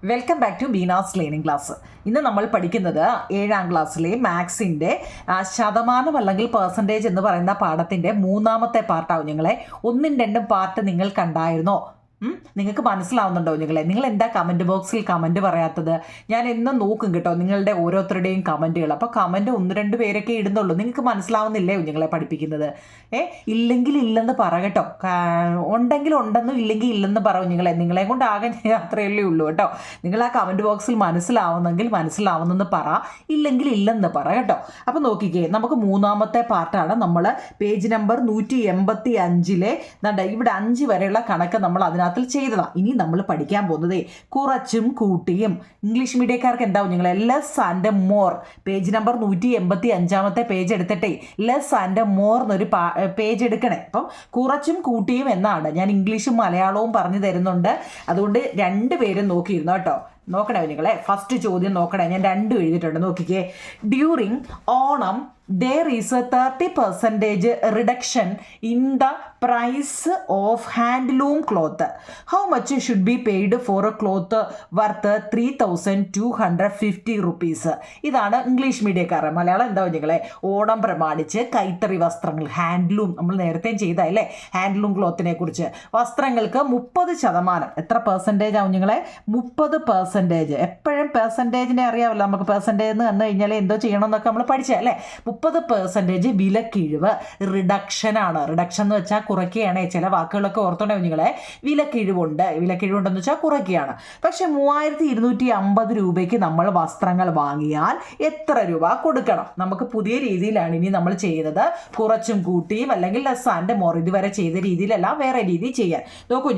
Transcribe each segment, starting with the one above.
Welcome back to Beena's learning class. ഇന്ന് നമ്മൾ പഠിക്കുന്നത് 7ാം ക്ലാസ്സിലെ മാത്സിൻ്റെ ശതമാനം അല്ലെങ്കിൽ പെർസെൻറ്റേജ് എന്ന് പറയുന്ന പാഠത്തിൻ്റെ 3ാമത്തെ പാർട്ടാവും. നിങ്ങളെ 1ഉം 2ഉം പാർട്ട് നിങ്ങൾ കണ്ടായിരുന്നോ? നിങ്ങൾക്ക് മനസ്സിലാവുന്നുണ്ടോ? നിങ്ങൾ എന്താ കമൻറ്റ് ബോക്സിൽ കമൻറ്റ് പറയാത്തത്? ഞാൻ എന്നും നോക്കും കേട്ടോ നിങ്ങളുടെ ഓരോരുത്തരുടെയും കമൻറ്റുകൾ. അപ്പോൾ കമൻറ്റ് 1-2 പേരൊക്കെ ഇടുന്നുള്ളൂ. നിങ്ങൾക്ക് മനസ്സിലാവുന്നില്ലേ നിങ്ങളെ പഠിപ്പിക്കുന്നത്? ഇല്ലെങ്കിൽ ഇല്ലെന്ന് പറ കേട്ടോ. ഉണ്ടെങ്കിൽ ഉണ്ടെന്നും ഇല്ലെങ്കിൽ ഇല്ലെന്ന് പറയും. നിങ്ങളെ കൊണ്ട് ആകെ അത്രയല്ലേ ഉള്ളൂ കേട്ടോ. നിങ്ങൾ ആ കമൻറ്റ് ബോക്സിൽ മനസ്സിലാവുന്നെങ്കിൽ മനസ്സിലാവുന്നെന്ന് പറ, ഇല്ലെങ്കിൽ ഇല്ലെന്ന് പറ കേട്ടോ. അപ്പോൾ നോക്കിക്കേ, നമുക്ക് 3ാമത്തെ പാർട്ടാണ്. നമ്മൾ പേജ് നമ്പർ 185-ലെ ഇവിടെ 5 വരെയുള്ള കണക്ക് നമ്മൾ അതിനകത്ത് ചെയ്തതാണ്. ഇനി നമ്മൾ പഠിക്കാൻ പോകുന്നത് കുറച്ചും കൂട്ടിയും. ഇംഗ്ലീഷ് മീഡിയക്കാർക്ക് എന്താവും? Less and more. Page number 185-ാമത്തെ പേജ് എടുത്തിട്ടേ ലെസ് ആൻഡ് മോർ എന്നൊരു പേജ് എടുക്കണേ. അപ്പം കുറച്ചും കൂട്ടിയും എന്നാണ്. ഞാൻ ഇംഗ്ലീഷും മലയാളവും പറഞ്ഞു തരുന്നുണ്ട്. അതുകൊണ്ട് 2 പേരും നോക്കിയിരുന്നു കേട്ടോ. നോക്കണേ ഫസ്റ്റ് ചോദ്യം നോക്കണേ. ഞാൻ 2 എഴുതിയിട്ടുണ്ട്. നോക്കിക്കേ. During Onam there is a 30% reduction in the price of handloom cloth. How much should be paid for a cloth worth 3,250 rupees? ഇതാണ് ഇംഗ്ലീഷ് മീഡിയക്കാരൻ. മലയാളം എന്താ ഓണം പ്രമാണിച്ച് കൈത്തറി വസ്ത്രങ്ങൾ, ഹാൻഡ്ലൂം, നമ്മൾ നേരത്തെ ചെയ്തല്ലേ ഹാൻഡ്ലൂം ക്ലോത്തിനെ കുറിച്ച്. വസ്ത്രങ്ങൾക്ക് 30%. എത്ര പെർസെൻറ്റേജ് ആവും 30%. എപ്പോഴും പെർസെൻറ്റേജിനെ അറിയാമല്ലോ നമുക്ക്. പെർസെൻറ്റേജ് എന്ന് വന്നു കഴിഞ്ഞാൽ എന്തോ ചെയ്യണമെന്നൊക്കെ നമ്മൾ പഠിച്ചല്ലേ. 30% വിലക്കിഴിവ്. റിഡക്ഷനാണ്. റിഡക്ഷൻ എന്ന് വെച്ചാൽ കുറയ്ക്കുകയാണ്. ചില വാക്കുകളൊക്കെ ഓർത്തോണ്ടേ വിലക്കിഴിവുണ്ട്. വിലക്കിഴിവുണ്ടെന്ന് വെച്ചാൽ കുറയ്ക്കുകയാണ്. പക്ഷെ 3250 രൂപയ്ക്ക് നമ്മൾ വസ്ത്രങ്ങൾ വാങ്ങിയാൽ എത്ര രൂപ കൊടുക്കണം? നമുക്ക് പുതിയ രീതിയിലാണ് ഇനി നമ്മൾ ചെയ്യുന്നത്. കുറച്ചും കൂട്ടിയും അല്ലെങ്കിൽ ലെസ് ആൻഡ് മോർ. ഇതുവരെ ചെയ്ത രീതിയിലല്ല, വേറെ രീതി ചെയ്യാൻ നോക്കൂ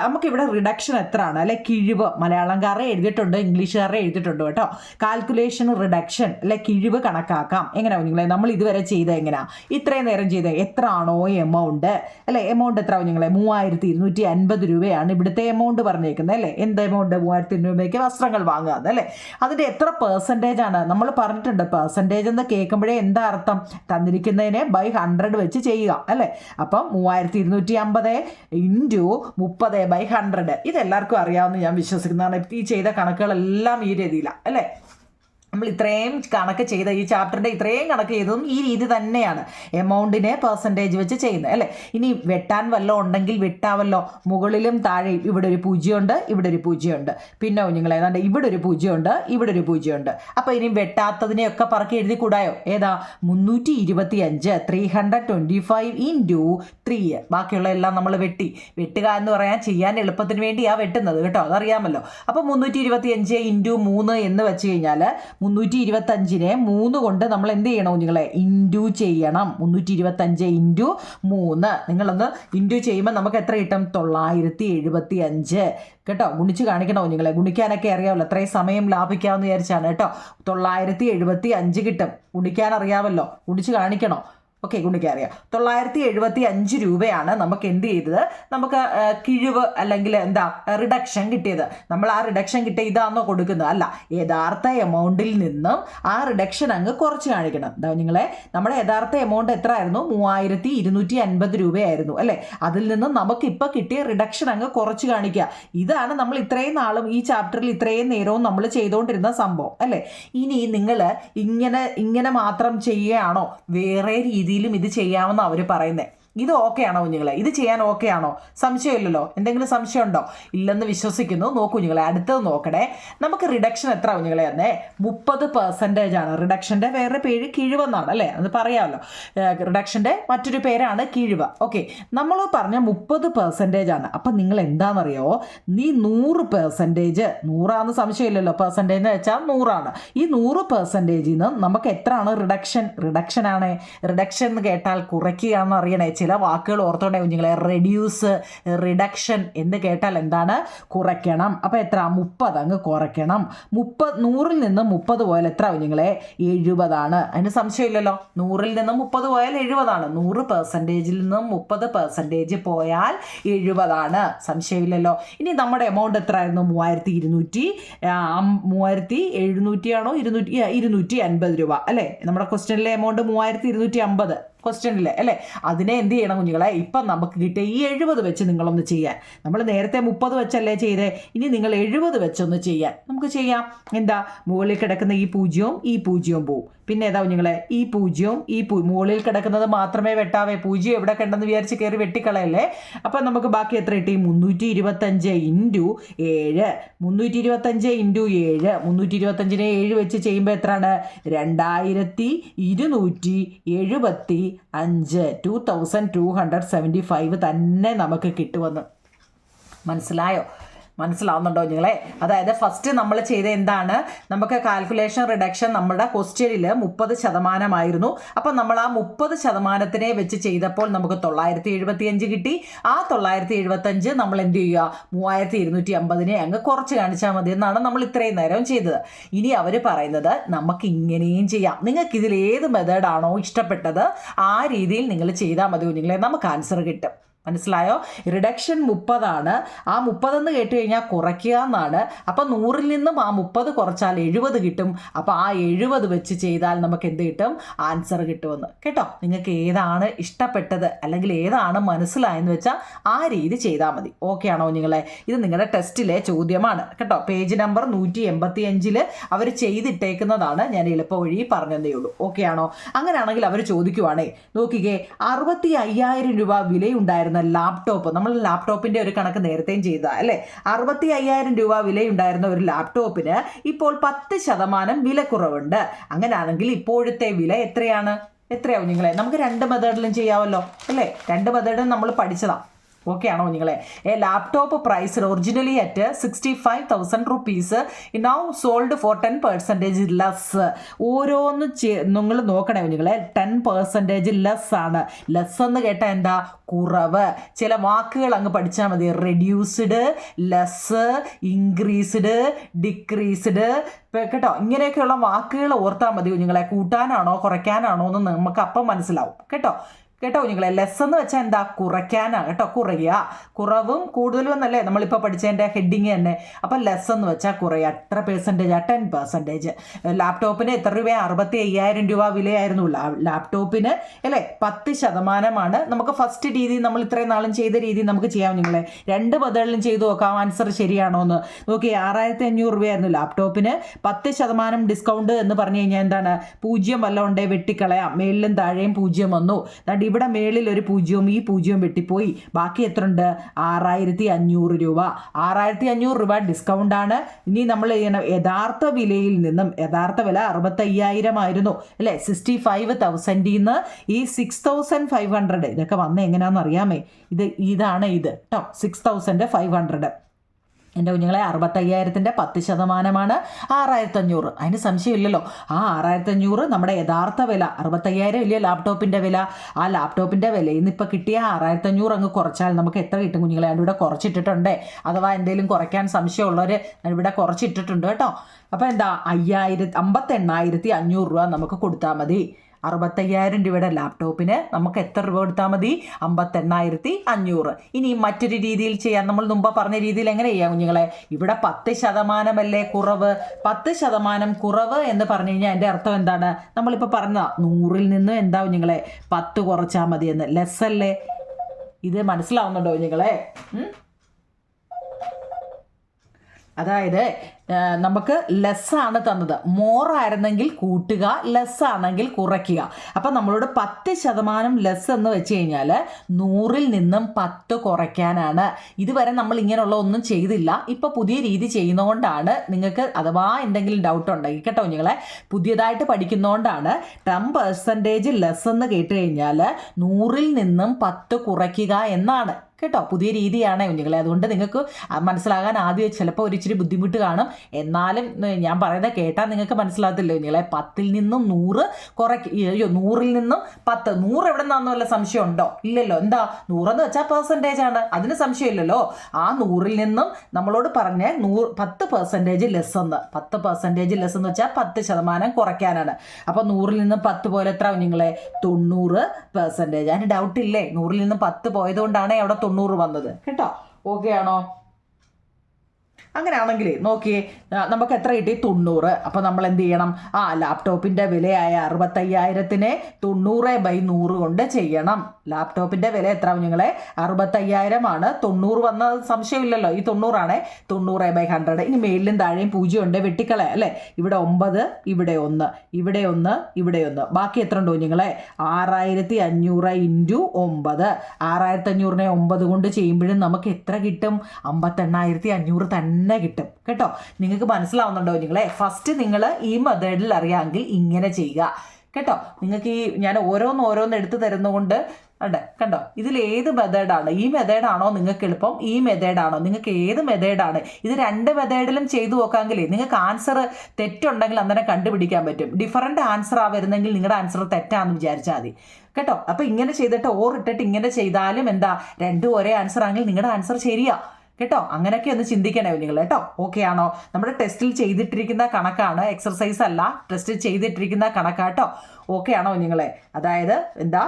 നമുക്കിവിടെ റിഡക്ഷൻ എത്രയാണ് അല്ലെ കിഴിവ്. മലയാളംകാരെ എഴുതിയിട്ടുണ്ട്, ഇംഗ്ലീഷുകാരെ എഴുതിയിട്ടുണ്ട് കേട്ടോ. കാൽക്കുലേഷൻ റിഡക്ഷൻ അല്ലെ കിഴിവ് കണക്കാക്കാം. എങ്ങനെയാ നമ്മൾ ഇതുവരെ ചെയ്ത് എങ്ങനെയാ? ഇത്രയും നേരം ചെയ്ത് എത്ര ആണോ എമൗണ്ട് അല്ലെ? എമൗണ്ട് എത്ര 3250 രൂപയാണ് ഇവിടുത്തെ എമൗണ്ട് പറഞ്ഞേക്കുന്നത് അല്ലേ? എന്ത് എമൗണ്ട്? 3250 രൂപയ്ക്ക് വസ്ത്രങ്ങൾ വാങ്ങുക എന്നല്ലേ? അതിൻ്റെ എത്ര പെർസെൻറ്റേജ് ആണ് നമ്മൾ പറഞ്ഞിട്ടുണ്ട്. പെർസെൻറ്റേജ് എന്ന് കേൾക്കുമ്പോഴേ എന്താ അർത്ഥം? തന്നിരിക്കുന്നതിനെ ബൈ 100 വെച്ച് ചെയ്യുക അല്ലേ? അപ്പം 3250 ഇൻറ്റു 30/100. ഇതെല്ലാവർക്കും അറിയാമെന്ന് ഞാൻ വിശ്വസിക്കുന്നതാണ്. ഈ ചെയ്ത കണക്കുകളെല്ലാം ഈ രീതിയിലാണ് അല്ലേ? നമ്മൾ ഇത്രയും കണക്ക് ചെയ്ത ഈ ചാപ്റ്ററിൻ്റെ ഇത്രയും കണക്ക് ചെയ്തതും ഈ രീതി തന്നെയാണ്. എമൗണ്ടിനെ പെർസെൻറ്റേജ് വെച്ച് ചെയ്യുന്നത് അല്ലേ? ഇനി വെട്ടാൻ വല്ലതും ഉണ്ടെങ്കിൽ വെട്ടാവല്ലോ. മുകളിലും താഴെയും ഇവിടെ ഒരു 0 ഉണ്ട്, ഇവിടെ ഒരു 0 ഉണ്ട്. പിന്നെ ഏതാണ്ട് ഇവിടെ ഒരു 0 ഉണ്ട്, ഇവിടെ ഒരു 0 ഉണ്ട്. അപ്പോൾ ഇനി വെട്ടാത്തതിനെയൊക്കെ പറക്കി എഴുതി കൂടായോ? ഏതാ? 325 325 ഇൻറ്റു 3. ബാക്കിയുള്ള എല്ലാം നമ്മൾ വെട്ടുക എന്ന് പറയാൻ ചെയ്യാൻ എളുപ്പത്തിന് വേണ്ടിയാണ് വെട്ടുന്നത് കേട്ടോ. അതറിയാമല്ലോ. അപ്പോൾ 325 ഇൻറ്റു 3 എന്ന് വെച്ച് കഴിഞ്ഞാൽ 325-നെ 3 കൊണ്ട് നമ്മൾ എന്ത് ചെയ്യണം ഇൻറ്റു ചെയ്യണം. 325 ഇൻറ്റു 3. നിങ്ങളൊന്ന് ഇൻറ്റു ചെയ്യുമ്പോൾ നമുക്ക് എത്ര കിട്ടും? 975 കേട്ടോ. ഗുണിച്ച് കാണിക്കണോ ഗുണിക്കാനൊക്കെ അറിയാമല്ലോ. അത്രയും സമയം ലാഭിക്കാമെന്ന് വിചാരിച്ചാണ് കേട്ടോ. 975 കിട്ടും. ഗുണിക്കാൻ അറിയാമല്ലോ. ഗുണിച്ച് കാണിക്കണോ? ഓക്കെ, ഗുണിക്കാൻ അറിയാം. 975 രൂപയാണ് നമുക്ക് എന്ത് ചെയ്തത്? നമുക്ക് കിഴിവ് അല്ലെങ്കിൽ എന്താ റിഡക്ഷൻ കിട്ടിയത്. നമ്മൾ ആ റിഡക്ഷൻ കിട്ടിയ ഇതാണോ കൊടുക്കുന്നത്? അല്ല, യഥാർത്ഥ എമൗണ്ടിൽ നിന്നും ആ റിഡക്ഷൻ അങ്ങ് കുറച്ച് കാണിക്കണം. നമ്മുടെ യഥാർത്ഥ എമൗണ്ട് എത്ര ആയിരുന്നു? 3250 രൂപയായിരുന്നു അല്ലേ? അതിൽ നിന്നും നമുക്ക് ഇപ്പോൾ കിട്ടിയ റിഡക്ഷൻ അങ്ങ് കുറച്ച് കാണിക്കുക. ഇതാണ് നമ്മൾ ഇത്രയും നാളും ഈ ചാപ്റ്ററിൽ ഇത്രയും നേരവും നമ്മൾ ചെയ്തുകൊണ്ടിരുന്ന സംഭവം അല്ലേ? ഇനി നിങ്ങൾ ഇങ്ങനെ മാത്രം ചെയ്യുകയാണോ? വേറെ രീതിയിലും ഇത് ചെയ്യാമെന്ന് അവർ പറയുന്നത്. ഇത് ഓക്കെ ആണോ ഇത് ചെയ്യാൻ ഓക്കെ ആണോ? സംശയമില്ലല്ലോ. എന്തെങ്കിലും സംശയം ഉണ്ടോ? ഇല്ലെന്ന് വിശ്വസിക്കുന്നു. നോക്കൂ അടുത്തത് നോക്കണേ. നമുക്ക് റിഡക്ഷൻ എത്ര തന്നെ 30% ആണ്. റിഡക്ഷൻ്റെ വേറെ പേര് കിഴിവെന്നാണ് അല്ലേ? അത് പറയാമല്ലോ. റിഡക്ഷൻ്റെ മറ്റൊരു പേരാണ് കിഴിവ്. ഓക്കെ, നമ്മൾ പറഞ്ഞ 30% ആണ്. അപ്പം നിങ്ങൾ എന്താണെന്നറിയോ? നീ 100%, 100 സംശയമില്ലല്ലോ. പെർസെൻറ്റേജ് എന്ന് വെച്ചാൽ 100. ഈ 100%-ൽ നിന്ന് നമുക്ക് എത്രയാണ് റിഡക്ഷനാണ്. റിഡക്ഷൻ എന്ന് കേട്ടാൽ കുറയ്ക്കുകയാണെന്ന് അറിയണേ. ചില വാക്കുകൾ ഓർത്തോണ്ടേ റെഡ്യൂസ്, റിഡക്ഷൻ എന്ന് കേട്ടാൽ എന്താണ്? കുറയ്ക്കണം. അപ്പോൾ എത്ര? 30 അങ്ങ് കുറയ്ക്കണം. 100-ൽ നിന്ന് 30 പോയാൽ എത്ര 70 അതിന് സംശയമില്ലല്ലോ. 100-ൽ നിന്ന് 30 പോയാൽ 70. 100%-ൽ നിന്നും 30% പോയാൽ 70. സംശയമില്ലല്ലോ. ഇനി നമ്മുടെ എമൗണ്ട് എത്ര ആയിരുന്നു? 3700 ആണോ 250 രൂപ അല്ലേ? നമ്മുടെ ക്വസ്റ്റ്യനിലെ എമൗണ്ട് 3250. ക്വസ്റ്റ്യനിൽ അല്ലേ. അതിനെ എന്ത് ചെയ്യണം കുഞ്ഞുങ്ങളെ, ഇപ്പം നമുക്ക് കിട്ടിയ ഈ 70 വെച്ച് നിങ്ങളൊന്ന് ചെയ്യാൻ. നമ്മൾ നേരത്തെ 30 വെച്ചല്ലേ ചെയ്തേ, ഇനി നിങ്ങൾ 70 വെച്ചൊന്ന് ചെയ്യാൻ നമുക്ക് ചെയ്യാം. എന്താ, മുകളിൽ കിടക്കുന്ന ഈ 0 ഈ 0 പോവും. പിന്നെ ഏതാ കുഞ്ഞുങ്ങളെ, ഈ 0 ഈ മുകളിൽ കിടക്കുന്നത് മാത്രമേ വെട്ടാവേ, 0 എവിടെ കണ്ടെന്ന് വിചാരിച്ച് കയറി വെട്ടിക്കളയല്ലേ. അപ്പം നമുക്ക് ബാക്കി എത്ര കിട്ടി, 325 ഇൻറ്റു 7. 325 ഇൻറ്റു 7, 325നെ 7 വെച്ച് ചെയ്യുമ്പോൾ എത്രയാണ്, 2275. 2275 തന്നെ നമുക്ക് കിട്ടുമെന്ന് മനസ്സിലാവുന്നുണ്ടോ നിങ്ങളെ? അതായത് ഫസ്റ്റ് നമ്മൾ ചെയ്ത എന്താണ്, നമുക്ക് കാൽക്കുലേഷൻ റിഡക്ഷൻ നമ്മുടെ ക്വസ്റ്റ്യനിൽ 30% അപ്പം നമ്മൾ ആ 30% വെച്ച് ചെയ്തപ്പോൾ നമുക്ക് 975 കിട്ടി. ആ 975 നമ്മൾ എന്ത് ചെയ്യുക, 3250 അങ്ങ് കുറച്ച് കാണിച്ചാൽ മതി എന്നാണ് നമ്മൾ ഇത്രയും നേരം ചെയ്തത്. ഇനി അവർ പറയുന്നത് നമുക്ക് ഇങ്ങനെയും ചെയ്യാം. നിങ്ങൾക്ക് ഇതിൽ ഏത് മെത്തേഡാണോ ഇഷ്ടപ്പെട്ടത് ആ രീതിയിൽ നിങ്ങൾ ചെയ്താൽ മതി കുഞ്ഞുങ്ങളെ, നമുക്ക് ആൻസർ കിട്ടും. മനസ്സിലായോ? റിഡക്ഷൻ 30 ആ 30 കേട്ട് കഴിഞ്ഞാൽ കുറയ്ക്കുക എന്നാണ്. അപ്പം 100ൽ നിന്നും ആ 30 കുറച്ചാൽ 70 കിട്ടും. അപ്പോൾ ആ 70 വെച്ച് ചെയ്താൽ നമുക്ക് എന്ത് കിട്ടും, ആൻസർ കിട്ടുമെന്ന്. കേട്ടോ, നിങ്ങൾക്ക് ഏതാണ് ഇഷ്ടപ്പെട്ടത് അല്ലെങ്കിൽ ഏതാണ് മനസ്സിലായെന്ന് വെച്ചാൽ ആ രീതി ചെയ്താൽ മതി. ഓക്കെ ആണോ നിങ്ങളെ? ഇത് നിങ്ങളുടെ ടെസ്റ്റിലെ ചോദ്യമാണ് കേട്ടോ. പേജ് നമ്പർ 185 അവർ ചെയ്തിട്ടേക്കുന്നതാണ്, ഞാൻ എളുപ്പവഴി പറഞ്ഞതേ ഉള്ളൂ. ഓക്കെ ആണോ? അങ്ങനെയാണെങ്കിൽ അവർ ചോദിക്കുവാണേ, നോക്കിക്കേ, 65,000 രൂപ വിലയുണ്ടായിരുന്ന ലാപ്ടോപ്പ്, നമ്മൾ ലാപ്ടോപ്പിന്റെ ഒരു കണക്ക് നേരത്തെയും ചെയ്ത അല്ലേ, 65,000 രൂപ വിലയുണ്ടായിരുന്ന ഒരു ലാപ്ടോപ്പിന് ഇപ്പോൾ 10% വിലക്കുറവുണ്ട്. അങ്ങനെയാണെങ്കിൽ ഇപ്പോഴത്തെ വില എത്രയാവും നിങ്ങളെ? നമുക്ക് 2 മെത്തേഡിലും ചെയ്യാമല്ലോ അല്ലേ. 2 മെത്തേഡും നമ്മൾ പഠിച്ചതാണ്. ഓക്കെ ആണോ നിങ്ങളെ? A laptop price originally at 65,000 rupees now sold for 10% less. ഓരോന്ന് നിങ്ങൾ നോക്കണേ കുഞ്ഞുങ്ങളെ, 10% ലെസ് ആണ്. ലെസ് എന്ന് കേട്ടാൽ എന്താ, കുറവ്. ചില വാക്കുകൾ അങ്ങ് പഠിച്ചാൽ മതി. റെഡ്യൂസ്ഡ്, ലെസ്, ഇൻക്രീസ്ഡ്, ഡിക്രീസ്ഡ്, കേട്ടോ. ഇങ്ങനെയൊക്കെയുള്ള വാക്കുകൾ ഓർത്താൽ മതി കുഞ്ഞുങ്ങളെ. കൂട്ടാനാണോ കുറയ്ക്കാനാണോ എന്ന് നമുക്ക് അപ്പം മനസ്സിലാവും. കേട്ടോ കുഞ്ഞുങ്ങളെ. ലെസ് എന്ന് വെച്ചാൽ എന്താ, കുറയ്ക്കാനാണ് കേട്ടോ. കുറയുക, കുറവും കൂടുതലും എന്നല്ലേ നമ്മളിപ്പോൾ പഠിച്ചതിൻ്റെ ഹെഡിങ് തന്നെ. അപ്പം ലെസ് എന്ന് വെച്ചാൽ കുറയുക. എത്ര പെർസെൻറ്റേജ്? 10%. ലാപ്ടോപ്പിന് എത്ര രൂപയാണ്? 65,000 രൂപ വിലയായിരുന്നു ലാപ്ടോപ്പിന് അല്ലേ. 10% നമുക്ക് ഫസ്റ്റ് രീതി നമ്മൾ ഇത്രയും നാളും ചെയ്ത രീതി നമുക്ക് ചെയ്യാം നിങ്ങളെ. 2 മെത്തേഡിലും ചെയ്തു നോക്കാം ആൻസർ ശരിയാണോ എന്ന്. നോക്കി, 6,500 രൂപയായിരുന്നു ലാപ്ടോപ്പിന്. 10% ഡിസ്കൗണ്ട് എന്ന് പറഞ്ഞു കഴിഞ്ഞാൽ എന്താണ്, 0 വല്ലതും ഉണ്ടേ വെട്ടിക്കളയാം. മേളിലും താഴെയും 0 വന്നു. ഇവിടെ മേളിൽ ഒരു 0 ഈ 0 വെട്ടിപ്പോയി. ബാക്കി എത്ര ഉണ്ട്? 6,500 രൂപ. 6,500 രൂപ ഡിസ്കൗണ്ട് ആണ്. ഇനി നമ്മൾ യഥാർത്ഥ വിലയിൽ നിന്നും, യഥാർത്ഥ വില 65,000 ആയിരുന്നു അല്ലേ. 65,000 ഈ 6,500 ഇതൊക്കെ വന്ന എങ്ങനെയാണെന്ന് അറിയാമേ. ഇതാണ് ഇത് കേട്ടോ, 6,500. എൻ്റെ കുഞ്ഞുങ്ങളെ, 65,000ൻ്റെ 10% 6,500. അതിന് സംശയമില്ലല്ലോ. ആ 6,500 നമ്മുടെ യഥാർത്ഥ വില 65,000 ഇല്ലേ ലാപ്ടോപ്പിൻ്റെ വില. ആ ലാപ്ടോപ്പിൻ്റെ വിലയിൽ നിന്ന് ഇപ്പോൾ കിട്ടിയ 6,500 അങ്ങ് കുറച്ചാൽ നമുക്ക് എത്ര കിട്ടും കുഞ്ഞുങ്ങളെ? അതിവിടെ കുറച്ചിട്ടിട്ടുണ്ട്. അഥവാ എന്തെങ്കിലും കുറയ്ക്കാൻ സംശയമുള്ളവർ ഇവിടെ കുറച്ചിട്ടിട്ടുണ്ട് കേട്ടോ. അപ്പോൾ എന്താ, 58,500 രൂപ നമുക്ക് കൊടുത്താൽ മതി. 65,000 രൂപയുടെ ലാപ്ടോപ്പിന് നമുക്ക് എത്ര രൂപ കൊടുത്താൽ മതി? 58,500. ഇനി മറ്റൊരു രീതിയിൽ ചെയ്യാം. നമ്മൾ മുമ്പ് പറഞ്ഞ രീതിയിൽ എങ്ങനെ ചെയ്യാം കുഞ്ഞുങ്ങളെ? ഇവിടെ 10% അല്ലേ കുറവ്. 10% കുറവ് എന്ന് പറഞ്ഞു കഴിഞ്ഞാൽ അതിൻ്റെ അർത്ഥം എന്താണ്? നമ്മളിപ്പോൾ പറഞ്ഞ 100ൽ നിന്ന് എന്താ കുഞ്ഞുങ്ങളെ, 10 കുറച്ചാൽ മതി എന്ന്. ലെസ് അല്ലേ? ഇത് മനസ്സിലാവുന്നുണ്ടോ കുഞ്ഞുങ്ങളെ? അതായത് നമുക്ക് ലെസ്സാണ് തന്നത്. മോർ ആയിരുന്നെങ്കിൽ കൂട്ടുക, ലെസ് ആണെങ്കിൽ കുറയ്ക്കുക. അപ്പം നമ്മളോട് 10% ലെസ് എന്ന് വെച്ച് കഴിഞ്ഞാൽ 100ൽ നിന്നും 10 കുറയ്ക്കാനാണ്. ഇതുവരെ നമ്മൾ ഇങ്ങനെയുള്ള ഒന്നും ചെയ്തില്ല. ഇപ്പോൾ പുതിയ രീതി ചെയ്യുന്നതുകൊണ്ടാണ്. നിങ്ങൾക്ക് അഥവാ എന്തെങ്കിലും ഡൗട്ട് ഉണ്ടെങ്കിൽ കേട്ടോ കുഞ്ഞുങ്ങളെ, പുതിയതായിട്ട് പഠിക്കുന്നതുകൊണ്ടാണ് 10% ലെസ് എന്ന് കേട്ട് കഴിഞ്ഞാൽ 100ൽ നിന്നും 10 കുറയ്ക്കുക എന്നാണ് കേട്ടോ. പുതിയ രീതിയാണ് കുഞ്ഞുങ്ങളെ. അതുകൊണ്ട് നിങ്ങൾക്ക് മനസ്സിലാകാൻ ആദ്യം ചിലപ്പോൾ ഒരു ഇച്ചിരി ബുദ്ധിമുട്ട് കാണും. എന്നാലും ഞാൻ പറയുന്നത് കേട്ടാൽ നിങ്ങൾക്ക് മനസ്സിലാകത്തില്ല കുഞ്ഞുങ്ങളെ. 10ൽ നിന്നും 100 100ൽ നിന്നും 10. 100 എവിടെ നിന്നാന്ന് വല്ല സംശയം ഉണ്ടോ? ഇല്ലല്ലോ. എന്താ 100 എന്ന് വെച്ചാൽ പെർസെൻറ്റേജ് ആണ്, അതിന് സംശയമില്ലല്ലോ. ആ 100ൽ നിന്നും നമ്മളോട് പറഞ്ഞ 10% ലെസ് എന്ന്. 10% ലെസ് എന്ന് വെച്ചാൽ 10% കുറയ്ക്കാനാണ്. അപ്പോൾ 100ൽ നിന്നും 10 പോലെ എത്ര കുഞ്ഞുങ്ങളെ? 90%. അതിന് ഡൗട്ടില്ലേ? 100ൽ നിന്നും 10 പോയതുകൊണ്ടാണ് അവിടെ 90 വന്നത് കേട്ടോ. ഓക്കെ ആണോ? അങ്ങനെയാണെങ്കിൽ നോക്കിയേ, നമുക്ക് എത്ര കിട്ടി? 90. അപ്പോൾ നമ്മൾ എന്ത് ചെയ്യണം? ലാപ്ടോപ്പിൻ്റെ വിലയായ 65,000-നെ 90/100 കൊണ്ട് ചെയ്യണം. ലാപ്ടോപ്പിൻ്റെ വില എത്ര കുഞ്ഞുങ്ങളെ? 65,000 ആണ്. 90 വന്ന സംശയമില്ലല്ലോ, ഈ 90 ആണ്. 90/100. ഇനി മേലിലും താഴെയും 0 ഉണ്ട്, വെട്ടിക്കളയാം അല്ലേ? ഇവിടെ 9, ഇവിടെ 1, ഇവിടെ 1, ഇവിടെ 1. ബാക്കി എത്ര ഉണ്ട് കുഞ്ഞുങ്ങളെ? 6,500 × 9. 6,500-നെ 9 കൊണ്ട് ചെയ്യുമ്പോഴും നമുക്ക് എത്ര കിട്ടും? 58,500 തന്നെ കിട്ടും കേട്ടോ. നിങ്ങൾക്ക് മനസ്സിലാവുന്നുണ്ടോ കുഞ്ഞുങ്ങളെ? ഫസ്റ്റ് നിങ്ങൾ ഈ മെത്തേഡിൽ അറിയാമെങ്കിൽ ഇങ്ങനെ ചെയ്യുക കേട്ടോ. നിങ്ങൾക്ക് ഞാൻ ഓരോന്ന് എടുത്ത് തരുന്നതുകൊണ്ട് കണ്ടോ, ഇതിൽ ഏത് മെത്തേഡാണ്? ഈ മെത്തേഡാണോ നിങ്ങൾക്ക് എളുപ്പം? ഈ മെത്തേഡാണോ? നിങ്ങൾക്ക് ഏത് മെത്തേഡാണ്? ഇത് 2 മെത്തേഡിലും ചെയ്തു നോക്കാമെങ്കിലേ നിങ്ങൾക്ക് ആൻസർ തെറ്റുണ്ടെങ്കിൽ അന്നേരം കണ്ടുപിടിക്കാൻ പറ്റും. ഡിഫറൻറ്റ് ആൻസർ വരുന്നെങ്കിൽ നിങ്ങളുടെ ആൻസർ തെറ്റാണെന്ന് വിചാരിച്ചാൽ മതി കേട്ടോ. അപ്പോൾ ഇങ്ങനെ ചെയ്തിട്ട് ഇട്ടിട്ട് ഇങ്ങനെ ചെയ്താലും എന്താ, 2 ഒരേ ആൻസർ ആണെങ്കിൽ നിങ്ങളുടെ ആൻസർ ശരിയാ കേട്ടോ. അങ്ങനെയൊക്കെ ഒന്ന് ചിന്തിക്കണേ നിങ്ങൾ കേട്ടോ. ഓക്കെ ആണോ? നമ്മുടെ ടെസ്റ്റിൽ ചെയ്തിട്ടിരിക്കുന്ന കണക്കാണ്, എക്സർസൈസ് അല്ല, ടെസ്റ്റിൽ ചെയ്തിട്ടിരിക്കുന്ന കണക്കാട്ടോ. ഓക്കെ ആണോ നിങ്ങളെ? അതായത് എന്താ,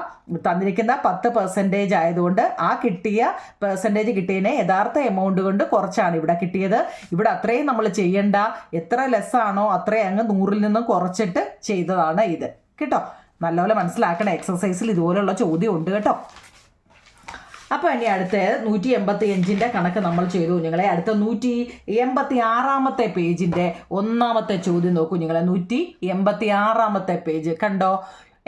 തന്നിരിക്കുന്ന 10% ആയതുകൊണ്ട് ആ കിട്ടിയ പെർസെൻറ്റേജ് കിട്ടിയതിനെ യഥാർത്ഥ എമൗണ്ട് കൊണ്ട് കുറച്ചാണ് ഇവിടെ കിട്ടിയത്. ഇവിടെ അത്രയും നമ്മൾ ചെയ്യണ്ട, എത്ര ലെസ്സാണോ അത്രയും അങ്ങ് 100-ൽ നിന്നും കുറച്ചിട്ട് ചെയ്തതാണ് ഇത് കേട്ടോ. നല്ലപോലെ മനസ്സിലാക്കണേ. എക്സർസൈസിൽ ഇതുപോലുള്ള ചോദ്യം ഉണ്ട് കേട്ടോ. അപ്പോൾ ഇനി അടുത്ത 185-ൻ്റെ കണക്ക് നമ്മൾ ചെയ്തു കുഞ്ഞുങ്ങളെ. അടുത്ത 186-ാമത്തെ പേജിൻ്റെ 1-ാമത്തെ ചോദ്യം നോക്കൂ കുഞ്ഞുങ്ങളെ. 186-ാമത്തെ പേജ് കണ്ടോ?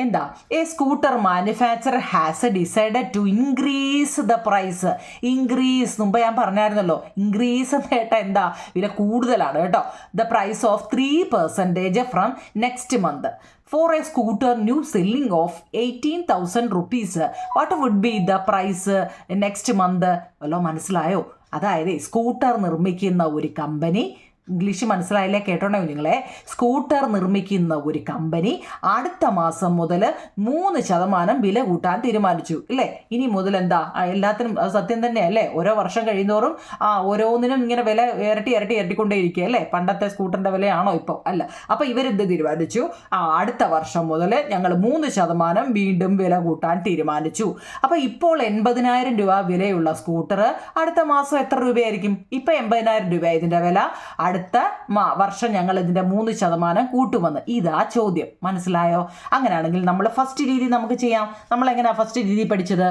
എന്താ? A scooter manufacture has decided to increase the price. Increase മുമ്പ് ഞാൻ പറഞ്ഞായിരുന്നല്ലോ, ഇൻക്രീസ് എന്ന് കേട്ടാൽ എന്താ, വില കൂടുതലാണ് കേട്ടോ. The price of 3% from next month for a scooter new selling of 18,000 rupees. What would be the price next month? വല്ലോ മനസ്സിലായോ? അതായത് സ്കൂട്ടർ നിർമ്മിക്കുന്ന ഒരു കമ്പനി, ഇംഗ്ലീഷ് മനസ്സിലായില്ലേ? കേട്ടോണ്ടേ കുഞ്ഞുങ്ങളെ. സ്കൂട്ടർ നിർമ്മിക്കുന്ന ഒരു കമ്പനി അടുത്ത മാസം മുതൽ 3% വില കൂട്ടാൻ തീരുമാനിച്ചു ഇല്ലേ? ഇനി മുതൽ എന്താ, എല്ലാത്തിനും സത്യം തന്നെ അല്ലേ? ഓരോ വർഷം കഴിയുന്നോറും ഓരോന്നിനും ഇങ്ങനെ വില ഇരട്ടിക്കൊണ്ടേയിരിക്കുക അല്ലേ? പണ്ടത്തെ സ്കൂട്ടറിൻ്റെ വിലയാണോ ഇപ്പോൾ? അല്ല. അപ്പോൾ ഇവരെന്ത് തീരുമാനിച്ചു? അടുത്ത വർഷം മുതൽ ഞങ്ങൾ 3% വീണ്ടും വില കൂട്ടാൻ തീരുമാനിച്ചു. അപ്പോൾ ഇപ്പോൾ 80,000 രൂപ വിലയുള്ള സ്കൂട്ടർ അടുത്ത മാസം എത്ര രൂപയായിരിക്കും? ഇപ്പം 80,000 രൂപ ഇതിൻ്റെ വില. അടുത്ത വർഷം ഞങ്ങൾ ഇതിൻ്റെ 3% കൂട്ടുമെന്ന്. ഇതാ ചോദ്യം. മനസ്സിലായോ? അങ്ങനെയാണെങ്കിൽ നമ്മൾ ഫസ്റ്റ് രീതി നമുക്ക് ചെയ്യാം. നമ്മളെങ്ങനെയാണ് ഫസ്റ്റ് രീതി പഠിച്ചത്?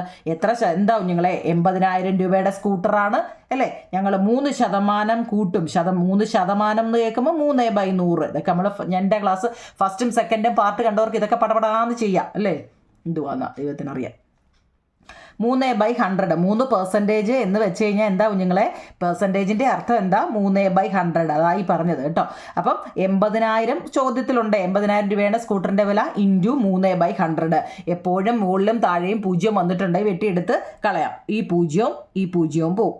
എന്താ കുഞ്ഞുങ്ങളെ? 80,000 രൂപയുടെ സ്കൂട്ടറാണ് അല്ലേ? ഞങ്ങൾ 3% കൂട്ടും. 3% എന്ന് കേൾക്കുമ്പോൾ 3/100. ഇതൊക്കെ നമ്മൾ എൻ്റെ ക്ലാസ് ഫസ്റ്റും സെക്കൻഡും പാർട്ട് കണ്ടവർക്ക് ഇതൊക്കെ പടപടാന്ന് ചെയ്യാം അല്ലേ? എന്തുവാന്നാ ദൈവത്തിനറിയാം. 3/100 3% എന്ന് വെച്ച് കഴിഞ്ഞാൽ എന്താ കുഞ്ഞുങ്ങളെ? പെർസെൻറ്റേജിൻ്റെ അർത്ഥം എന്താ? 3/100 അതായി പറഞ്ഞത് കേട്ടോ. അപ്പം 80,000 ചോദ്യത്തിലുണ്ട്. 80,000 രൂപയാണ് സ്കൂട്ടറിൻ്റെ വില ഇൻറ്റു 3/100. എപ്പോഴും മുകളിലും താഴെയും 0 വന്നിട്ടുണ്ടെങ്കിൽ വെട്ടിയെടുത്ത് കളയാം. ഈ 0 പോവും,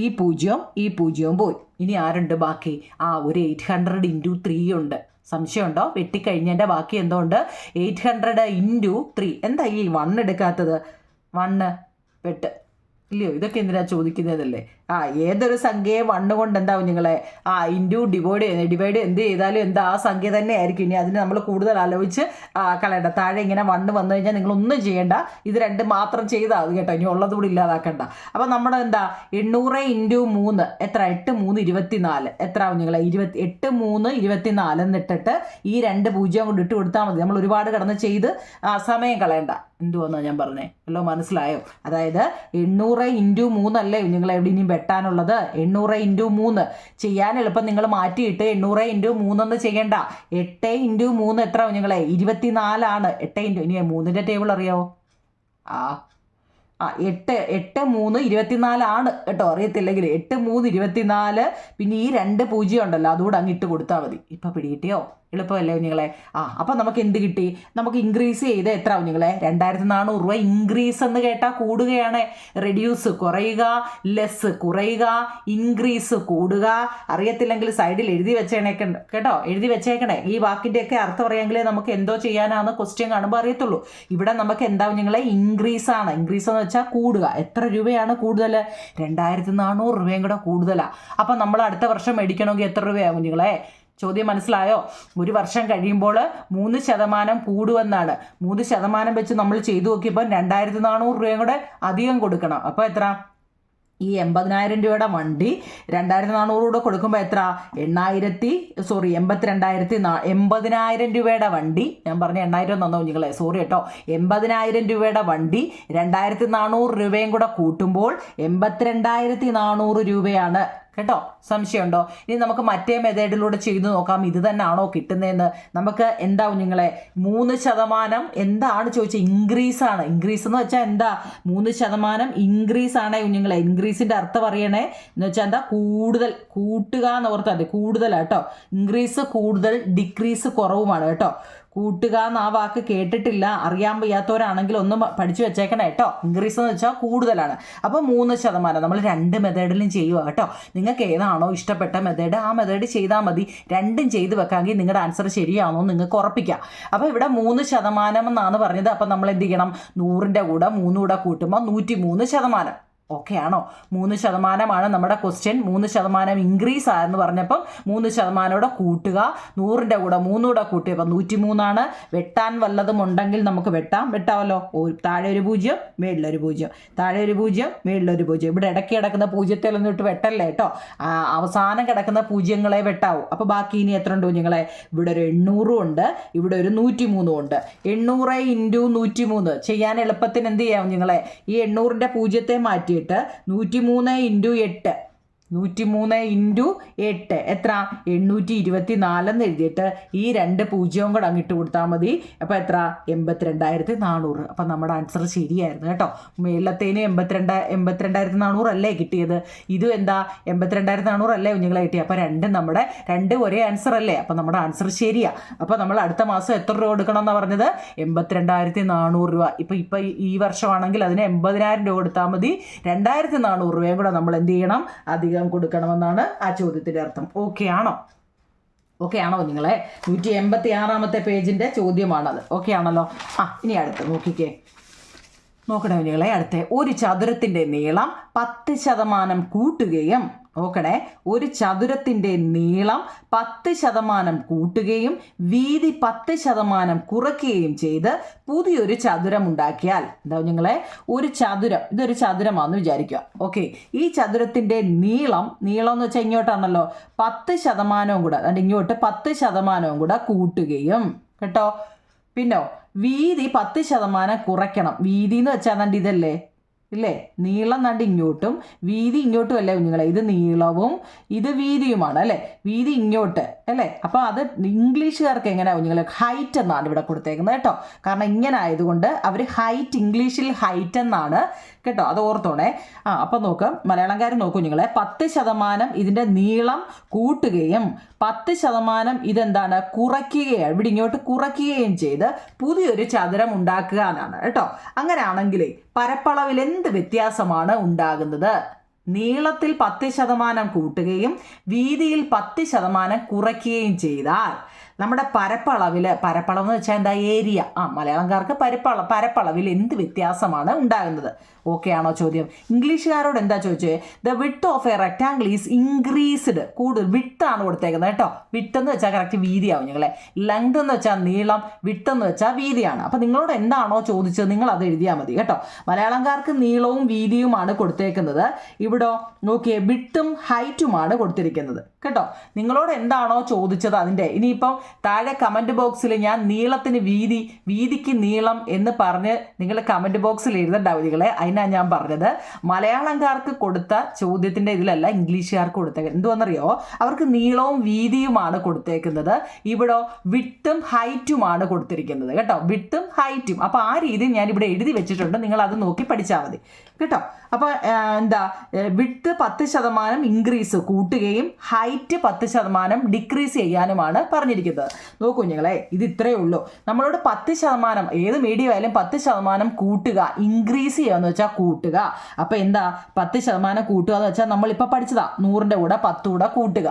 ഈ 0 പോയി. ഇനി ആരുണ്ട് ബാക്കി? ഒരു 800 × 3 ഉണ്ട്. സംശയമുണ്ടോ? വെട്ടിക്കഴിഞ്ഞതിൻ്റെ ബാക്കി എന്തോ ഉണ്ട്? 800 × 3. എന്താ ഈ 1 എടുക്കാത്തത്? 1 വെട്ട് ഇല്ലയോ? ഇതൊക്കെ എന്തിനാ ചോദിക്കുന്നതല്ലേ? ഏതൊരു സംഖ്യയെ 1 കൊണ്ട് എന്താവും നിങ്ങളെ ഇൻറ്റു ഡിവൈഡ് എന്ത് ചെയ്താലും എന്താ ആ സംഖ്യ തന്നെ ആയിരിക്കും. ഇനി അതിന് നമ്മൾ കൂടുതൽ ആലോചിച്ച് കളയണ്ട. താഴെ ഇങ്ങനെ 1 വന്നു കഴിഞ്ഞാൽ നിങ്ങളൊന്നും ചെയ്യേണ്ട, ഇത് 2 മാത്രം ചെയ്താൽ അത് കേട്ടോ. ഇനി ഉള്ളത് കൂടി ഇല്ലാതാക്കണ്ട. അപ്പം നമ്മുടെ എന്താ 800 × 3 എത്ര? 8 3 24. എത്ര നിങ്ങളെ? 8 3 24 എന്നിട്ടിട്ട് ഈ 2 0 കൊണ്ട് ഇട്ട് കൊടുത്താൽ മതി. നമ്മൾ ഒരുപാട് കിടന്ന് ചെയ്ത് സമയം കളയണ്ട. എന്തുവന്നാ ഞാൻ പറഞ്ഞേ? വല്ലോ മനസ്സിലായോ? അതായത് 800 × 3 അല്ലേ നിങ്ങൾ എവിടെ ഇനിയും വെട്ടാനുള്ളത്? 800 × 3 ചെയ്യാൻ എളുപ്പം നിങ്ങൾ മാറ്റിയിട്ട് 800 × 3 എന്ന് ചെയ്യണ്ട. 8 × 3 എത്ര നിങ്ങളെ? 24 ആണ്. 8 ഇനി 3-ൻ്റെ ടേബിൾ അറിയാവോ? 8 3 24 ആണ് കേട്ടോ. അറിയത്തില്ലെങ്കിൽ 8 3 24. പിന്നെ ഈ 2 0 ഉണ്ടല്ലോ, അതുകൂടെ അങ്ങ് ഇട്ട് കൊടുത്താൽ മതി. ഇപ്പം പിടികിട്ടിയോ? എളുപ്പമല്ലേ കുഞ്ഞുങ്ങളെ? അപ്പം നമുക്ക് എന്ത് കിട്ടി? നമുക്ക് ഇൻക്രീസ് ചെയ്ത് എത്ര കുഞ്ഞുങ്ങളെ? 2,400 രൂപ. ഇൻക്രീസ് എന്ന് കേട്ടാൽ കൂടുകയാണ്. റെഡ്യൂസ് കുറയുക, ലെസ് കുറയുക, ഇൻക്രീസ് കൂടുക. അറിയത്തില്ലെങ്കിൽ സൈഡിൽ എഴുതി വെച്ചേക്കണേ കേട്ടോ. എഴുതി വെച്ചേക്കണേ. ഈ വാക്കിൻ്റെയൊക്കെ അർത്ഥം അറിയാമെങ്കിലേ നമുക്ക് എന്തോ ചെയ്യാനാണ് ക്വസ്റ്റ്യൻ കാണുമ്പോൾ അറിയത്തുള്ളൂ. ഇവിടെ നമുക്ക് എന്താ കുഞ്ഞുങ്ങളെ? ഇൻക്രീസ് ആണ്. ഇൻക്രീസ് എന്ന് വെച്ചാൽ കൂടുക. എത്ര രൂപയാണ് കൂടുതൽ? 2,400 രൂപയും കൂടെ കൂടുതലാണ്. അപ്പം നമ്മൾ അടുത്ത വർഷം മേടിക്കണമെങ്കിൽ എത്ര രൂപയാണ് കുഞ്ഞുങ്ങളെ? ചോദ്യം മനസ്സിലായോ? ഒരു വർഷം കഴിയുമ്പോൾ 3% കൂടുമെന്നാണ്. 3% വെച്ച് നമ്മൾ ചെയ്തു നോക്കിയപ്പോൾ 2,400 രൂപയും കൂടെ അധികം കൊടുക്കണം. അപ്പോൾ എത്ര? ഈ 80,000 രൂപയുടെ വണ്ടി 2,400 കൂടെ കൊടുക്കുമ്പോൾ എത്ര 80,000 രൂപയുടെ വണ്ടി, ഞാൻ പറഞ്ഞ 8,000 തന്നോ നിങ്ങളെ, സോറി കേട്ടോ, 80,000 രൂപയുടെ വണ്ടി 2,400 രൂപയും കൂടെ കൂട്ടുമ്പോൾ 82,400 രൂപയാണ് കേട്ടോ. സംശയമുണ്ടോ? ഇനി നമുക്ക് മറ്റേ മെത്തേഡിലൂടെ ചെയ്തു നോക്കാം, ഇത് തന്നെയാണോ കിട്ടുന്നതെന്ന്. നമുക്ക് എന്താ കുഞ്ഞുങ്ങളെ 3% എന്താണ് ചോദിച്ചത്? ഇൻക്രീസ് ആണ്. ഇൻക്രീസ് എന്ന് വെച്ചാൽ എന്താ? 3% ഇൻക്രീസ് ആണ് കുഞ്ഞുങ്ങളെ. ഇൻക്രീസിൻ്റെ അർത്ഥം അറിയണേ എന്ന് വെച്ചാൽ എന്താ? കൂടുതൽ, കൂട്ടുക എന്ന് ഓർത്താൽ മതി. കൂടുതലാട്ടോ. ഇൻക്രീസ് കൂടുതൽ, ഡിക്രീസ് കുറവുമാണ് കേട്ടോ. കൂട്ടുക എന്ന് ആ വാക്ക് കേട്ടിട്ടില്ല, അറിയാൻ വയ്യാത്തവരാണെങ്കിൽ ഒന്ന് പഠിച്ചു വെച്ചേക്കണേ കേട്ടോ. ഇൻക്രീസ് എന്ന് വെച്ചാൽ കൂടുതലാണ്. അപ്പോൾ 3% നമ്മൾ 2 മെത്തേഡിലും ചെയ്യുക കേട്ടോ. നിങ്ങൾക്ക് ഏതാണോ ഇഷ്ടപ്പെട്ട മെത്തേഡ് ആ മെത്തേഡ് ചെയ്താൽ മതി. രണ്ടും ചെയ്ത് വെക്കാമെങ്കിൽ നിങ്ങളുടെ ആൻസർ ശരിയാണോ നിങ്ങൾക്ക് ഉറപ്പിക്കാം. അപ്പോൾ ഇവിടെ 3% എന്നാണ് പറഞ്ഞത്. അപ്പോൾ നമ്മൾ എന്ത് ചെയ്യണം? 100ൻ്റെ കൂടെ 3 കൂടെ കൂട്ടുമ്പോൾ 103%. ഓക്കെ ആണോ? 3% നമ്മുടെ ക്വസ്റ്റ്യൻ. 3% ഇൻക്രീസ് ആയെന്ന് പറഞ്ഞപ്പം 3% കൂട്ടുക. 100ൻ്റെ കൂടെ 3 കൂടെ കൂട്ടിയപ്പോൾ 103. വെട്ടാൻ വല്ലതും ഉണ്ടെങ്കിൽ നമുക്ക് വെട്ടാമല്ലോ. താഴെ ഒരു 0, മേളിലൊരു 0, താഴെ ഒരു 0, മേളിലൊരു 0. ഇവിടെ ഇടയ്ക്ക് കിടക്കുന്ന 0-ത്തിലൊന്നും ഇട്ട് വെട്ടല്ലേ കേട്ടോ. അവസാനം കിടക്കുന്ന 0-ങ്ങളെ വെട്ടാവൂ. അപ്പോൾ ബാക്കി ഇനി എത്ര ഉണ്ട് കുഞ്ഞുങ്ങളെ? ഇവിടെ ഒരു 800 ഉണ്ട്, ഇവിടെ ഒരു 103 ഉണ്ട്. 800 × 103 ചെയ്യാൻ എളുപ്പത്തിന് എന്ത് ചെയ്യാം കുഞ്ഞുങ്ങളെ? ഈ 800ൻ്റെ 0-ത്തെ മാറ്റി 103 × 8, 103 × 8 എത്ര? 824 എന്ന് എഴുതിയിട്ട് ഈ 2 0 കൂടെ അങ്ങിട്ട് കൊടുത്താൽ മതി. അപ്പോൾ എത്ര? 82,400. അപ്പം നമ്മുടെ ആൻസർ ശരിയായിരുന്നു കേട്ടോ. മേലത്തേന് 82,400 അല്ലേ കിട്ടിയത്? ഇതും എന്താ? 82,400 അല്ലേ കുഞ്ഞുങ്ങളെ കിട്ടിയത്? അപ്പോൾ രണ്ടും ഒരേ ആൻസർ അല്ലേ? അപ്പം നമ്മുടെ ആൻസർ ശരിയാണ്. അപ്പോൾ നമ്മൾ അടുത്ത മാസം എത്ര രൂപ കൊടുക്കണം എന്നാണ് പറഞ്ഞത്? 82,400 രൂപ. ഇപ്പം ഈ വർഷമാണെങ്കിൽ അതിന് 80,000 രൂപ കൊടുത്താൽ മതി. 2,400 രൂപയും കൂടെ നമ്മൾ എന്ത് ചെയ്യണം? അധികം കൊടുക്കണമെന്നാണ് ആ ചോദ്യത്തിൻ്റെ അർത്ഥം. ഓക്കെ ആണോ നിങ്ങളെ? 186-ാമത്തെ പേജിൻ്റെ ചോദ്യമാണത്. ഓക്കെ ആണല്ലോ? ഇനി അടുത്ത് നോക്കണേ കുഞ്ഞുങ്ങളെ. അടുത്ത ഒരു ചതുരത്തിൻ്റെ നീളം 10% കൂട്ടുകയും, നോക്കണേ, ഒരു ചതുരത്തിൻ്റെ നീളം 10% കൂട്ടുകയും വീതി 10% കുറയ്ക്കുകയും ചെയ്ത് പുതിയൊരു ചതുരം ഉണ്ടാക്കിയാൽ, എന്താ കുഞ്ഞുങ്ങളെ? ഒരു ചതുരം, ഇതൊരു ചതുരമാണെന്ന് വിചാരിക്കുക. ഓക്കെ, ഈ ചതുരത്തിൻ്റെ നീളം എന്ന് വെച്ചാൽ ഇങ്ങോട്ടാണല്ലോ, 10% കൂടെ, അതുകൊണ്ട് ഇങ്ങോട്ട് 10% കൂടെ കൂട്ടുകയും കേട്ടോ. പിന്നോ വീതി 10% കുറയ്ക്കണം. വീതി എന്ന് വെച്ചാൽ കണ്ട് ഇതല്ലേ, ഇല്ലേ? നീളം കണ്ട് ഇങ്ങോട്ടും വീതി ഇങ്ങോട്ടും അല്ലേ കുഞ്ഞുങ്ങളെ? ഇത് നീളവും ഇത് വീതിയുമാണ് അല്ലേ? വീതി ഇങ്ങോട്ട് അല്ലേ? അപ്പോൾ അത് ഇംഗ്ലീഷുകാർക്ക് എങ്ങനെയാണ് കുഞ്ഞുങ്ങളെ? ഹൈറ്റ് എന്നാണ് ഇവിടെ കൊടുത്തേക്കുന്നത് കേട്ടോ. കാരണം ഇങ്ങനെ ആയതുകൊണ്ട് അവർ ഹൈറ്റ്, ഇംഗ്ലീഷിൽ ഹൈറ്റ് എന്നാണ് കേട്ടോ. അത് ഓർത്തോണേ. അപ്പം നോക്ക്, മലയാളംകാർ നോക്കൂ കുഞ്ഞുങ്ങളെ. 10% ഇതിൻ്റെ നീളം കൂട്ടുകയും 10% ഇതെന്താണ്? കുറയ്ക്കുകയാണ്. ഇവിടെ ഇങ്ങോട്ട് കുറയ്ക്കുകയും ചെയ്ത് പുതിയൊരു ചതുരം ഉണ്ടാക്കുക എന്നാണ് കേട്ടോ. അങ്ങനെയാണെങ്കിൽ പരപ്പളവിൽ എന്ത് വ്യത്യാസമാണ് ഉണ്ടാകുന്നത്? നീളത്തിൽ 10% കൂട്ടുകയും വീതിയിൽ 10% കുറയ്ക്കുകയും ചെയ്താൽ നമ്മുടെ പരപ്പളവ് എന്ന് വെച്ചാൽ എന്താ? ഏരിയ. മലയാളംകാർക്ക് പരപ്പളവിൽ എന്ത് വ്യത്യാസമാണ് ഉണ്ടാകുന്നത്? ഓക്കെ ആണോ ചോദ്യം? ഇംഗ്ലീഷുകാരോട് എന്താ ചോദിച്ചത്? The width of A rectangle is increased. കൂടുതൽ വിഡ്ത്താണ് കൊടുത്തേക്കുന്നത് കേട്ടോ. വിഡ്ത്ത് എന്ന് വെച്ചാൽ കറക്റ്റ് വീതിയാവും ഞങ്ങളെ. ലെങ്ത് എന്ന് വെച്ചാൽ നീളം, വിഡ്ത്ത് എന്ന് വെച്ചാൽ വീതിയാണ്. അപ്പം നിങ്ങളോട് എന്താണോ ചോദിച്ചത് നിങ്ങൾ അത് എഴുതിയാൽ മതി കേട്ടോ. മലയാളംകാർക്ക് നീളവും വീതിയുമാണ് കൊടുത്തേക്കുന്നത്. ഇവിടെ നോക്കിയേ, വിഡ്ത്തും ഹൈറ്റുമാണ് കൊടുത്തിരിക്കുന്നത് കേട്ടോ. നിങ്ങളോട് എന്താണോ ചോദിച്ചത് അതിൻ്റെ, ഇനിയിപ്പം താഴെ കമൻറ്റ് ബോക്സിൽ ഞാൻ നീളത്തിന് വീതിക്ക് നീളം എന്ന് പറഞ്ഞ് നിങ്ങൾ കമൻറ്റ് ബോക്സിൽ എഴുതേണ്ട കുഞ്ഞുങ്ങളെ. അതിനാണ് ഞാൻ പറഞ്ഞത്. മലയാളംകാർക്ക് കൊടുത്ത ചോദ്യത്തിൻ്റെ ഇതിലല്ല ഇംഗ്ലീഷുകാർക്ക് കൊടുത്തേക്കുന്നത്. എന്തുവെന്നറിയോ? അവർക്ക് നീളവും വീതിയുമാണ് കൊടുത്തേക്കുന്നത്. ഇവിടെ വിഡ്ത്തും ഹൈറ്റുമാണ് കൊടുത്തിരിക്കുന്നത് കേട്ടോ. വിഡ്ത്തും ഹൈറ്റും. അപ്പോൾ ആ രീതി ഞാൻ ഇവിടെ എഴുതി വെച്ചിട്ടുണ്ട്. നിങ്ങൾ അത് നോക്കി പഠിച്ചാൽ മതി കേട്ടോ. അപ്പോൾ എന്താ? വിഡ്ത്ത് 10% ഇൻക്രീസ് കൂട്ടുകയും ഹൈറ്റ് 10% ഡിക്രീസ് ചെയ്യാനുമാണ് പറഞ്ഞിരിക്കുന്നത്. നോക്കൂ കുഞ്ഞുങ്ങളെ, ഇത് ഇത്രയേ ഉള്ളൂ. നമ്മളോട് 10%, ഏത് മീഡിയം ആയാലും 10% കൂട്ടുക, ഇൻക്രീസ് ചെയ്യുക എന്ന് വെച്ചാൽ കൂട്ടുക. അപ്പോൾ എന്താ? 10% കൂട്ടുക എന്ന് വെച്ചാൽ നമ്മളിപ്പോൾ പഠിച്ചതാ. 100ൻ്റെ കൂടെ 10 കൂടെ കൂട്ടുക.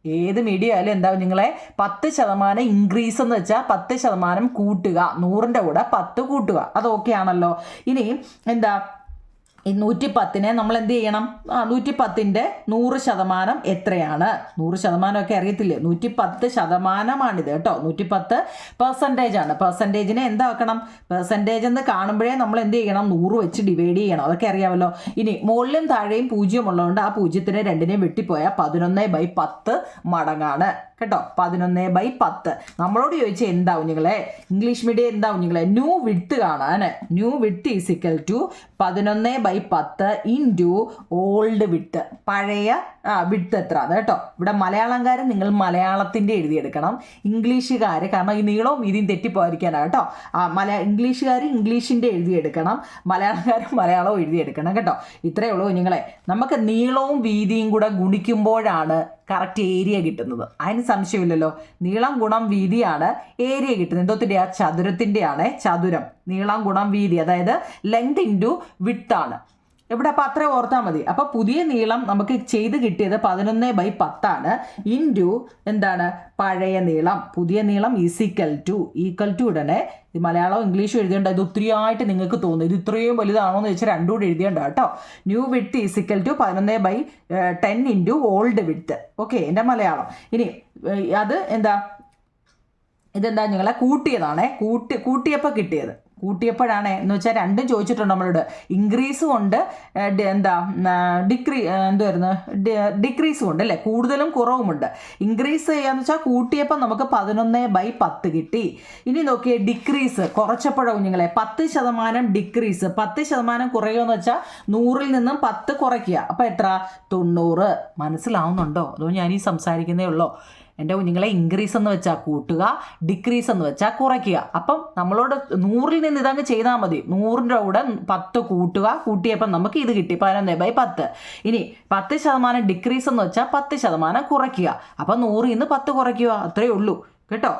ഏത് മീഡിയം ആയാലും എന്താ നിങ്ങളെ? 10% ഇൻക്രീസ് എന്ന് വെച്ചാൽ 10% കൂട്ടുക, 100ൻ്റെ കൂടെ 10 കൂട്ടുക. അത് ഓക്കെ ആണല്ലോ? ഇനി എന്താ? ഈ 110 നമ്മൾ എന്ത് ചെയ്യണം? 110ൻ്റെ 100% എത്രയാണ്? 100%ഒക്കെ അറിയത്തില്ലേ? 110%മാണിത് കേട്ടോ. 110% ആണ്. പെർസെൻറ്റേജിനെ എന്താക്കണം? പെർസെൻറ്റേജ് എന്ന് കാണുമ്പോഴേ നമ്മൾ എന്ത് ചെയ്യണം? 100 വെച്ച് ഡിവൈഡ് ചെയ്യണം. അതൊക്കെ അറിയാമല്ലോ. ഇനി മുകളിലും താഴെയും 0 ഉള്ളതുകൊണ്ട് ആ 0നെ 2നെയും വെട്ടിപ്പോയാൽ 11/10 മടങ്ങാണ് കേട്ടോ. 11/10. നമ്മളോട് ചോദിച്ചാൽ എന്താവും നിങ്ങളെ? ഇംഗ്ലീഷ് മീഡിയം എന്താവും നിങ്ങളെ? ന്യൂ വിഡ്ത്ത് കാണാൻ. New width is equal to 11/10 into old width. പഴയ വിഡ്ത്ത് എത്ര അത് കേട്ടോ. ഇവിടെ മലയാളംകാരൻ നിങ്ങൾ മലയാളത്തിൻ്റെ എഴുതിയെടുക്കണം. ഇംഗ്ലീഷുകാർ, കാരണം ഈ നീളവും വീതിയും തെറ്റിപ്പോയിരിക്കാനാണ് കേട്ടോ. ഇംഗ്ലീഷുകാർ ഇംഗ്ലീഷിൻ്റെ എഴുതിയെടുക്കണം, മലയാളക്കാരൻ മലയാളവും എഴുതിയെടുക്കണം കേട്ടോ. ഇത്രയേ ഉള്ളൂ നിങ്ങളെ. നമുക്ക് നീളവും വീതിയും കൂടെ ഗുണിക്കുമ്പോഴാണ് കറക്റ്റ് ഏരിയ കിട്ടുന്നത്. അതിന് സംശയമില്ലല്ലോ. നീളം ഗുണം വീതിയാണ് ഏരിയ കിട്ടുന്നത്. എന്തോത്തിൻ്റെ? ആ ചതുരത്തിൻ്റെയാണ്. ചതുരം നീളം ഗുണം വീതി, അതായത് ലെങ്ത് ഇൻറ്റു വിഡ്ത്ത് ആണ് ഇവിടെ. അപ്പോൾ അത്രയും ഓർത്താൽ മതി. അപ്പോൾ പുതിയ നീളം നമുക്ക് ചെയ്ത് കിട്ടിയത് 11/10 ഇൻറ്റു എന്താണ്? പഴയ നീളം. പുതിയ നീളം ഈക്വൽ ടു ഉടനെ മലയാളവും ഇംഗ്ലീഷും എഴുതേണ്ട. ഇത് ഒത്തിരിയായിട്ട് നിങ്ങൾക്ക് തോന്നും. ഇത് ഇത്രയും വലുതാണോ എന്ന് വെച്ചാൽ രണ്ടും കൂടി എഴുതേണ്ട കേട്ടോ. New width is equal to 11/10 into old width. Okay, എൻ്റെ മലയാളം. ഇനി അത് എന്താ? ഇതെന്താ നിങ്ങളെ കൂട്ടിയതാണേ. കൂട്ടിയപ്പോൾ കിട്ടിയത്. കൂട്ടിയപ്പോഴാണ് എന്ന് വെച്ചാൽ രണ്ടും ചോദിച്ചിട്ടുണ്ട് നമ്മളോട്. ഇൻക്രീസും ഉണ്ട്, ഡിക്രീസും ഉണ്ട് അല്ലേ? കൂടുതലും കുറവുമുണ്ട്. ഇൻക്രീസ് ചെയ്യാന്ന് വെച്ചാൽ കൂട്ടിയപ്പോൾ നമുക്ക് 11/10 കിട്ടി. ഇനി നോക്കിയേ ഡിക്രീസ്, കുറച്ചപ്പോഴോ കുഞ്ഞുങ്ങളെ 10% ഡിക്രീസ്. 10% കുറയുമെന്ന് വെച്ചാൽ 100ൽ നിന്നും 10 കുറയ്ക്കുക. അപ്പോൾ എത്ര? 90. മനസ്സിലാവുന്നുണ്ടോ? അതോ ഞാൻ ഈ സംസാരിക്കുന്നേ ഉള്ളൂ? എൻ്റെ കുഞ്ഞുങ്ങളെ, ഇൻക്രീസ് എന്ന് വെച്ചാൽ കൂട്ടുക, ഡിക്രീസ് എന്ന് വെച്ചാൽ കുറയ്ക്കുക. അപ്പം നമ്മളോട് 100ൽ നിന്ന് ഇതങ്ങ് ചെയ്താൽ മതി. 100ൻ്റെ കൂടെ 10 കൂട്ടുക, കൂട്ടിയപ്പം നമുക്ക് ഇത് കിട്ടി 11/10. ഇനി 10% ഡിക്രീസ് എന്ന് വെച്ചാൽ 10% കുറയ്ക്കുക. അപ്പം 100ൽ നിന്ന് 10 കുറയ്ക്കുക. അത്രയേ ഉള്ളൂ കേട്ടോ.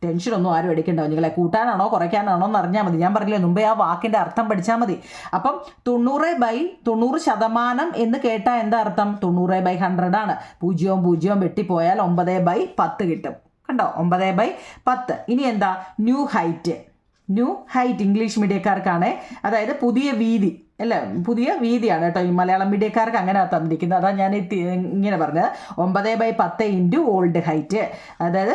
ടെൻഷനൊന്നും ആരും എടുക്കണ്ടാവും. നിങ്ങളെ കൂട്ടാനാണോ കുറയ്ക്കാനാണോ എന്ന് അറിഞ്ഞാൽ മതി. ഞാൻ പറഞ്ഞില്ലേ മുമ്പേ ആ വാക്കിൻ്റെ അർത്ഥം പഠിച്ചാൽ മതി. അപ്പം 90/90% എന്ന് കേട്ടാൽ എന്താ അർത്ഥം? 90/100 ആണ്. 0 വെട്ടിപ്പോയാൽ 9/10 കിട്ടും. കണ്ടോ? 9/10. ഇനി എന്താ? New height. ഇംഗ്ലീഷ് മീഡിയക്കാർക്കാണ്. അതായത് പുതിയ വീതി അല്ലേ? പുതിയ വീതിയാണ് കേട്ടോ. ഈ മലയാളം മീഡിയക്കാർക്ക് അങ്ങനെ തന്നിരിക്കുന്നത്. അതാണ് ഞാൻ ഇങ്ങനെ പറഞ്ഞത്. 9/10 ഇൻറ്റു ഓൾഡ് ഹൈറ്റ്, അതായത്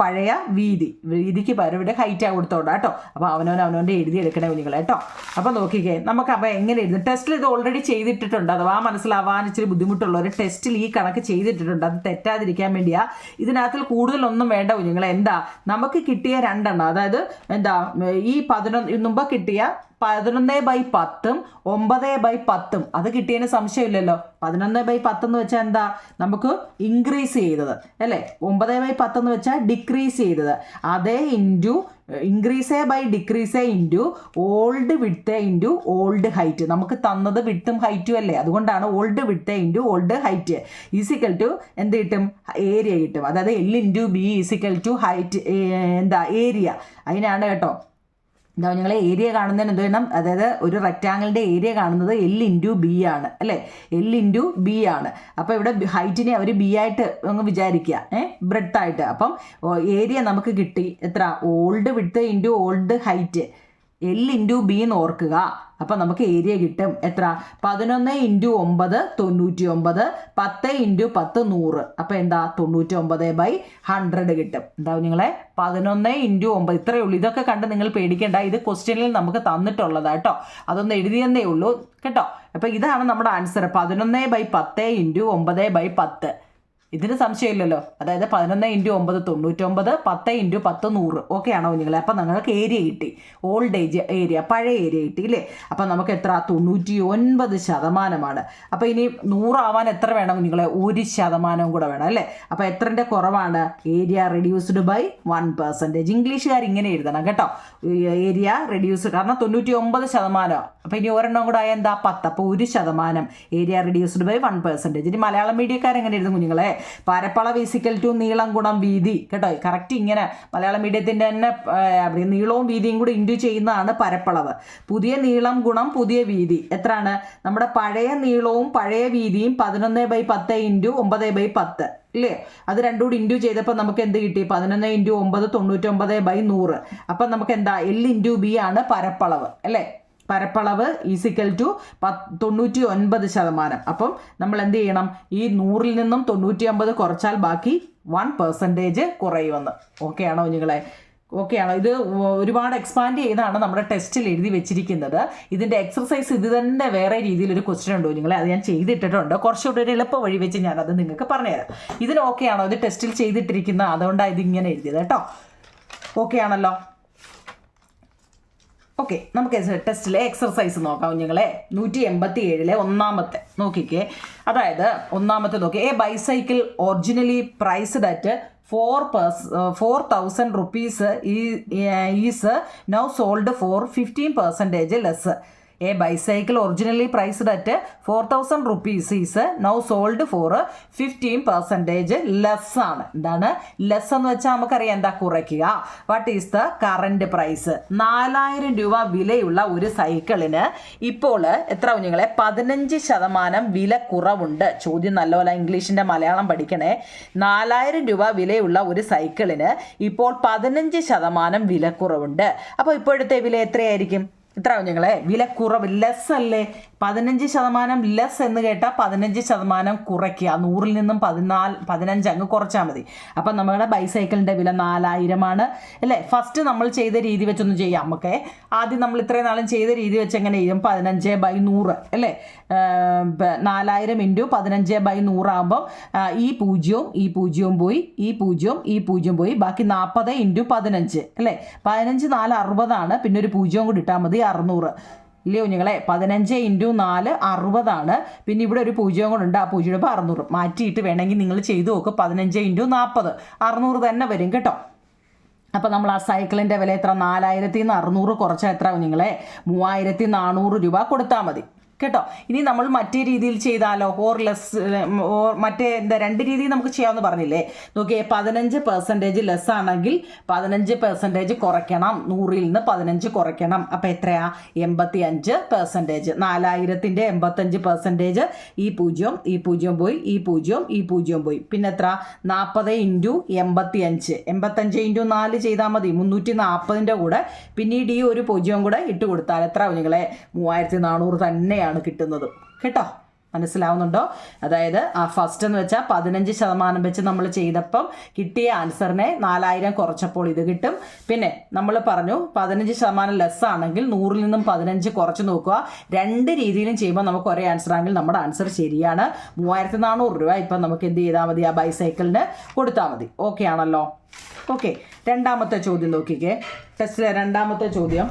പഴയ വീതിക്ക് പകരം ഇവിടെ ഹൈറ്റാണ് കൊടുത്തോണ്ടാ കേട്ടോ. അപ്പോൾ അവനവൻ്റെ എഴുതിയെടുക്കണേ കുഞ്ഞുങ്ങളെ കേട്ടോ. അപ്പോൾ നോക്കിക്കേ, നമുക്ക് അപ്പോൾ എങ്ങനെ എഴുതും? ടെസ്റ്റിൽ ഇത് ഓൾറെഡി ചെയ്തിട്ടിട്ടുണ്ട്. അഥവാ മനസ്സിലാവാൻ ഇച്ചിരി ബുദ്ധിമുട്ടുള്ളവർ ടെസ്റ്റിൽ ഈ കണക്ക് ചെയ്തിട്ടിട്ടുണ്ട്. അത് തെറ്റാതിരിക്കാൻ വേണ്ടിയാണ്. ഇതിനകത്തിൽ കൂടുതലൊന്നും വേണ്ട കുഞ്ഞുങ്ങളെ. നമുക്ക് കിട്ടിയ 2 എണ്ണം, അതായത് ഈ 11 മുമ്പ് കിട്ടിയ 11/10 9/10 അത് കിട്ടിയതിന് സംശയമില്ലല്ലോ. 11/10 എന്ന് വെച്ചാൽ എന്താ? നമുക്ക് ഇൻക്രീസ് ചെയ്തത് അല്ലേ? 9/10 എന്ന് വെച്ചാൽ ഡിക്രീസ് ചെയ്തത്. അതേ into increase by decrease into old width into old height. നമുക്ക് തന്നത് വിഡ്ത്തും ഹൈറ്റും അല്ലേ? അതുകൊണ്ടാണ് old width into old height is equal to എന്ത് കിട്ടും? ഏരിയ കിട്ടും. അതായത് L into B is equal to height area. അതിനാണ് കേട്ടോ. നിങ്ങൾ ഏരിയ കാണുന്നതിന് എന്ത് വേണം? അതായത് ഒരു റെക്റ്റാങ്കിളിൻ്റെ ഏരിയ കാണുന്നത് L ഇൻറ്റു B ആണ് അല്ലേ? L ഇൻറ്റു B ആണ്. അപ്പോൾ ഇവിടെ ഹൈറ്റിനെ അവർ B ആയിട്ട് അങ്ങ് വിചാരിക്കുക, ബ്രെഡ്ത്ത് ആയിട്ട്. അപ്പം ഏരിയ നമുക്ക് കിട്ടി എത്ര? Old width into old height L into B എന്ന് ഓർക്കുക. അപ്പം നമുക്ക് ഏരിയ കിട്ടും എത്ര? 11 ഇൻറ്റു 9 99, 10 ഇൻറ്റു 10 100. അപ്പോൾ എന്താ? 99/100 കിട്ടും. എന്താവും നിങ്ങളെ? 11 ഇൻറ്റു 9. ഇത്രയേ ഉള്ളൂ. ഇതൊക്കെ കണ്ട് നിങ്ങൾ പേടിക്കേണ്ട. ഇത് ക്വസ്റ്റ്യനിൽ നമുക്ക് തന്നിട്ടുള്ളതാ കേട്ടോ. അതൊന്ന് എഴുതിയെന്നേ ഉള്ളൂ കേട്ടോ. അപ്പോൾ ഇതാണ് നമ്മുടെ ആൻസർ. 11/10 ഇൻറ്റു 9/10. ഇതിന് സംശയമില്ലല്ലോ. അതായത് 11 ഇൻറ്റു 9 99, 10 ഇൻറ്റു 10 100. ഓക്കെ ആണോ നിങ്ങളെ? അപ്പം നിങ്ങൾക്ക് ഏരിയ കിട്ടി. ഓൾഡ് ഏരിയ, പഴയ ഏരിയ കിട്ടി ഇല്ലേ? അപ്പം നമുക്ക് എത്ര? 99%. അപ്പോൾ ഇനി 100 ആവാൻ എത്ര വേണം നിങ്ങളെ? 1% കൂടെ വേണം അല്ലേ? അപ്പോൾ എത്രൻ്റെ കുറവാണ്? Area reduced by 1%. ഇംഗ്ലീഷുകാർ ഇങ്ങനെ എഴുതണം കേട്ടോ. ഏരിയ റെഡ്യൂസ്ഡ്, കാരണം 99%. അപ്പോൾ ഇനി ഒരെണ്ണം കൂടെ ആയാൽ എന്താ? 10. അപ്പോൾ 1%. Area reduced by 1%. ഇനി മലയാളം മീഡിയക്കാർ എങ്ങനെ എഴുതും കുഞ്ഞുങ്ങളെ? പരപ്പളവ് ഈസിക്കൽ ടു നീളം ഗുണം വീതി കേട്ടോ. കറക്റ്റ് ഇങ്ങനെ മലയാളം മീഡിയത്തിൻ്റെ തന്നെ നീളവും വീതിയും കൂടി ഇൻറ്റു ചെയ്യുന്നതാണ് പരപ്പളവ്. പുതിയ നീളം ഗുണം പുതിയ വീതി എത്രയാണ്? നമ്മുടെ പഴയ നീളവും പഴയ വീതിയും 11/10 ഇൻറ്റു 9/10 ഇല്ലേ? അത് രണ്ടും കൂടി ഇൻറ്റു ചെയ്തപ്പോൾ നമുക്ക് എന്ത് കിട്ടി? 11 ഇൻറ്റു 9 99/100. അപ്പം നമുക്ക് എന്താ? L ഇൻറ്റു B ആണ് പരപ്പളവ് അല്ലേ? പരപ്പളവ് ഈസിക്കൽ ടു 99%. അപ്പം നമ്മൾ എന്ത് ചെയ്യണം, ഈ 100-ൽ നിന്നും 99 കുറച്ചാൽ ബാക്കി 1% കുറയുമെന്ന്. ഓക്കെ ആണോ നിങ്ങളെ? ഓക്കെ ആണോ? ഇത് ഒരുപാട് എക്സ്പാൻഡ് ചെയ്താണ് നമ്മുടെ ടെസ്റ്റിൽ എഴുതി വെച്ചിരിക്കുന്നത്. ഇതിൻ്റെ എക്സർസൈസ് ഇത് തന്നെ വേറെ രീതിയിലൊരു ക്വസ്റ്റ്യൻ ഉണ്ടോ നിങ്ങളെ? അത് ഞാൻ ചെയ്തിട്ടിട്ടുണ്ട്. കുറച്ചുകൂടി ഒരു എളുപ്പ വഴി വെച്ച് ഞാനത് നിങ്ങൾക്ക് പറഞ്ഞുതരാം. ഇതിന് ഓക്കെ ആണോ? ഇത് ടെസ്റ്റിൽ ചെയ്തിട്ടിരിക്കുന്ന, അതുകൊണ്ടാണ് ഇതിങ്ങനെ എഴുതിയത് കേട്ടോ. ഓക്കെ ആണല്ലോ? ഓക്കെ, നമുക്ക് ടെസ്റ്റിലെ എക്സർസൈസ് നോക്കാം കുഞ്ഞുങ്ങളെ. 187-ലെ ഒന്നാമത്തെ നോക്കിക്കേ. അതായത് ഒന്നാമത്തെ നോക്കി, A bicycle originally priced at 4,000 rupees is now sold for 15% less. A bicycle originally priced at 4,000 rupees is now sold for 15% less ആണ്. എന്താണ് ലെസ് എന്ന് വെച്ചാൽ നമുക്കറിയാം എന്താ, കുറയ്ക്കുക. What is the current price? 4,000 രൂപ വിലയുള്ള ഒരു സൈക്കിളിന് ഇപ്പോൾ എത്ര കുഞ്ഞുങ്ങളെ? 15% വില കുറവുണ്ട്. ചോദ്യം നല്ലപോലെ ഇംഗ്ലീഷിൻ്റെ മലയാളം പഠിക്കണേ. 4,000 രൂപ വിലയുള്ള ഒരു സൈക്കിളിന് ഇപ്പോൾ 15% വില കുറവുണ്ട്. അപ്പോൾ ഇപ്പോഴത്തെ വില എത്രയായിരിക്കും? ഇത്ര കുഞ്ഞുങ്ങളെ വില കുറവ്, ലെസ് അല്ലേ? 15% ലെസ് എന്ന് കേട്ടാൽ 15% കുറയ്ക്കുക. 100-ൽ നിന്നും 15 അങ്ങ് കുറച്ചാൽ മതി. അപ്പം നമ്മുടെ ബൈസൈക്കിളിൻ്റെ വില 4,000 അല്ലേ? ഫസ്റ്റ് നമ്മൾ ചെയ്ത രീതി വെച്ചൊന്ന് ചെയ്യാം. നമുക്ക് ആദ്യം നമ്മൾ ഇത്രയും നാളും ചെയ്ത രീതി വെച്ച് എങ്ങനെ ചെയ്യും? 15/100 അല്ലേ? 4,000 × 15/100 ആകുമ്പം ഈ പൂജ്യവും പോയി, ഈ പൂജ്യം പോയി, ബാക്കി 40 × 15 അല്ലേ? 15 4 60 പിന്നെ ഒരു പൂജ്യവും കൂടി ഇട്ടാൽ മതി, 600 ഇല്ലയോ കുഞ്ഞുങ്ങളെ? 15 × 4 60. പിന്നെ ഇവിടെ ഒരു പൂജ്യവും കൂടെ ഉണ്ട്, ആ പൂജ്യം ഇപ്പോൾ 600 മാറ്റിയിട്ട് വേണമെങ്കിൽ നിങ്ങൾ ചെയ്തു നോക്ക്. 15 × 40 600 തന്നെ വരും കേട്ടോ. അപ്പോൾ നമ്മൾ ആ സൈക്കിളിൻ്റെ വില എത്ര? 4,000-ൽ നിന്ന് 600 കുറച്ചാൽ എത്ര കുഞ്ഞുങ്ങളെ? 3,400 രൂപ കൊടുത്താൽ മതി കേട്ടോ. ഇനി നമ്മൾ മറ്റേ രീതിയിൽ ചെയ്താലോ? മറ്റേ എന്താ, രണ്ട് രീതിയിൽ നമുക്ക് ചെയ്യാമെന്ന് പറഞ്ഞില്ലേ? നോക്കിയേ, 15% ലെസ് ആണെങ്കിൽ 15% കുറയ്ക്കണം. 100-ൽ നിന്ന് 15 കുറയ്ക്കണം. അപ്പോൾ എത്രയാ? 85%. 4,000-ന്റെ 85%. ഈ പൂജ്യം പോയി, ഈ പൂജ്യം പോയി. പിന്നെ എത്ര? 40 × 85. 85 × 4 ചെയ്താൽ മതി, 340-ന്റെ കൂടെ പിന്നീട് ഈ ഒരു പൂജ്യവും കൂടെ ഇട്ട് കൊടുത്താൽ എത്ര കുഞ്ഞുങ്ങളെ? 3,400 തന്നെയാണ് കിട്ടുന്നത് കേട്ടോ. മനസ്സിലാവുന്നുണ്ടോ? അതായത് ആ ഫസ്റ്റ് എന്ന് വെച്ചാൽ 15% വെച്ച് നമ്മൾ ചെയ്തപ്പം കിട്ടിയ ആൻസറിനെ 4,000 കുറച്ചപ്പോൾ ഇത് കിട്ടും. പിന്നെ നമ്മൾ പറഞ്ഞു 15% ലെസ് ആണെങ്കിൽ 100-ൽ നിന്നും 15 കുറച്ച് നോക്കുക. രണ്ട് രീതിയിലും ചെയ്യുമ്പോൾ നമുക്ക് ഒരേ ആൻസർ ആണെങ്കിൽ നമ്മുടെ ആൻസർ ശരിയാണ്. 3,400 രൂപ ഇപ്പം നമുക്ക് എന്ത് ചെയ്താൽ മതി? ആ ബൈസൈക്കിളിന് കൊടുത്താൽ മതി. ഓക്കെ ആണല്ലോ? ഓക്കെ, രണ്ടാമത്തെ ചോദ്യം നോക്കിക്കേ. ടെസ്റ്റിലെ രണ്ടാമത്തെ ചോദ്യം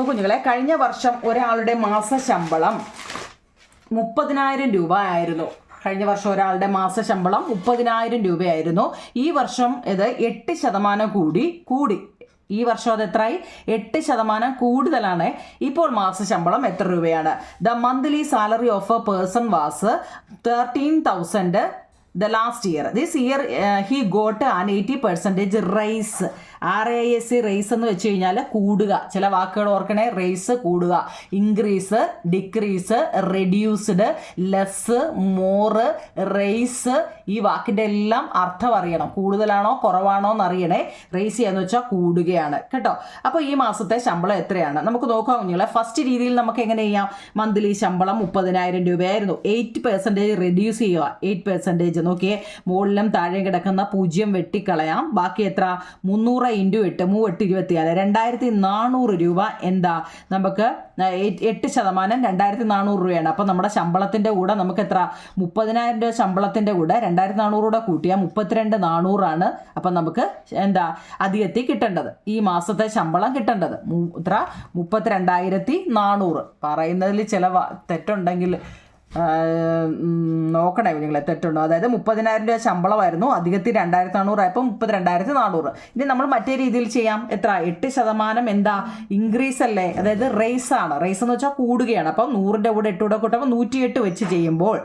കുഞ്ഞുങ്ങളെ, കഴിഞ്ഞ വർഷം ഒരാളുടെ മാസശമ്പളം 30,000 രൂപ ആയിരുന്നു. കഴിഞ്ഞ വർഷം ഒരാളുടെ മാസശമ്പളം 30,000 രൂപയായിരുന്നു. ഈ വർഷം ഇത് 8% കൂടി. ഈ വർഷം അത് എത്രയായി? 8% കൂടുതലാണ്. ഇപ്പോൾ മാസശമ്പളം എത്ര രൂപയാണ്? The monthly salary of A person was 13,000 the last year. This year he got an 80% raise. RAS raise എന്ന് വെച്ച് കഴിഞ്ഞാൽ കൂടുക. ചില വാക്കുകൾ ഓർക്കണേ. റേസ് കൂടുക, increase, decrease, reduced, less, more, raise. ഈ വാക്കിൻ്റെ എല്ലാം അർത്ഥം അറിയണം. കൂടുതലാണോ കുറവാണോ എന്ന് അറിയണേ. റേസ് ചെയ്യാന്ന് വെച്ചാൽ കൂടുകയാണ് കേട്ടോ. അപ്പോൾ ഈ മാസത്തെ ശമ്പളം എത്രയാണ് നമുക്ക് നോക്കാം കുഞ്ഞുങ്ങളെ. ഫസ്റ്റ് രീതിയിൽ നമുക്ക് എങ്ങനെ ചെയ്യാം? മന്ത്ലി ശമ്പളം 30,000 രൂപയായിരുന്നു. 8% റെഡ്യൂസ് ചെയ്യുക. 8% നോക്കിയേ, മുകളിലും താഴെയും കിടക്കുന്ന പൂജ്യം വെട്ടിക്കളയാം. ബാക്കി എത്ര? 300 × 8 3/8 24. 2,400 രൂപ എന്താ നമുക്ക്? 8% 2,400 രൂപയാണ്. അപ്പോൾ നമ്മുടെ ശമ്പളത്തിൻ്റെ കൂടെ നമുക്ക് എത്ര? 30,000 രൂപ ശമ്പളത്തിൻ്റെ കൂടെ 2,400 കൂടെ കൂട്ടിയാൽ 32,400 അപ്പം നമുക്ക് എന്താ അധികത്തിൽ കിട്ടേണ്ടത്? ഈ മാസത്തെ ശമ്പളം കിട്ടേണ്ടത് എത്ര? 32,400. പറയുന്നതിൽ ചില തെറ്റുണ്ടെങ്കിൽ നോക്കണേ കുഞ്ഞുങ്ങളെ, തെറ്റുണ്ടോ? അതായത് 30,000 രൂപ ശമ്പളമായിരുന്നു, അധികത്തിൽ 2,400 ആയപ്പോൾ 32,400. ഇനി നമ്മൾ മറ്റേ രീതിയിൽ ചെയ്യാം. എത്ര? 8% എന്താ? ഇൻക്രീസ് അല്ലേ? അതായത് റേസ് ആണ്. റേസ് എന്ന് വെച്ചാൽ കൂടുകയാണ്. അപ്പം 100-ന്റെ കൂടെ 8 കൂടെ കൂട്ടുമ്പോൾ 108 വെച്ച് ചെയ്യുമ്പോൾ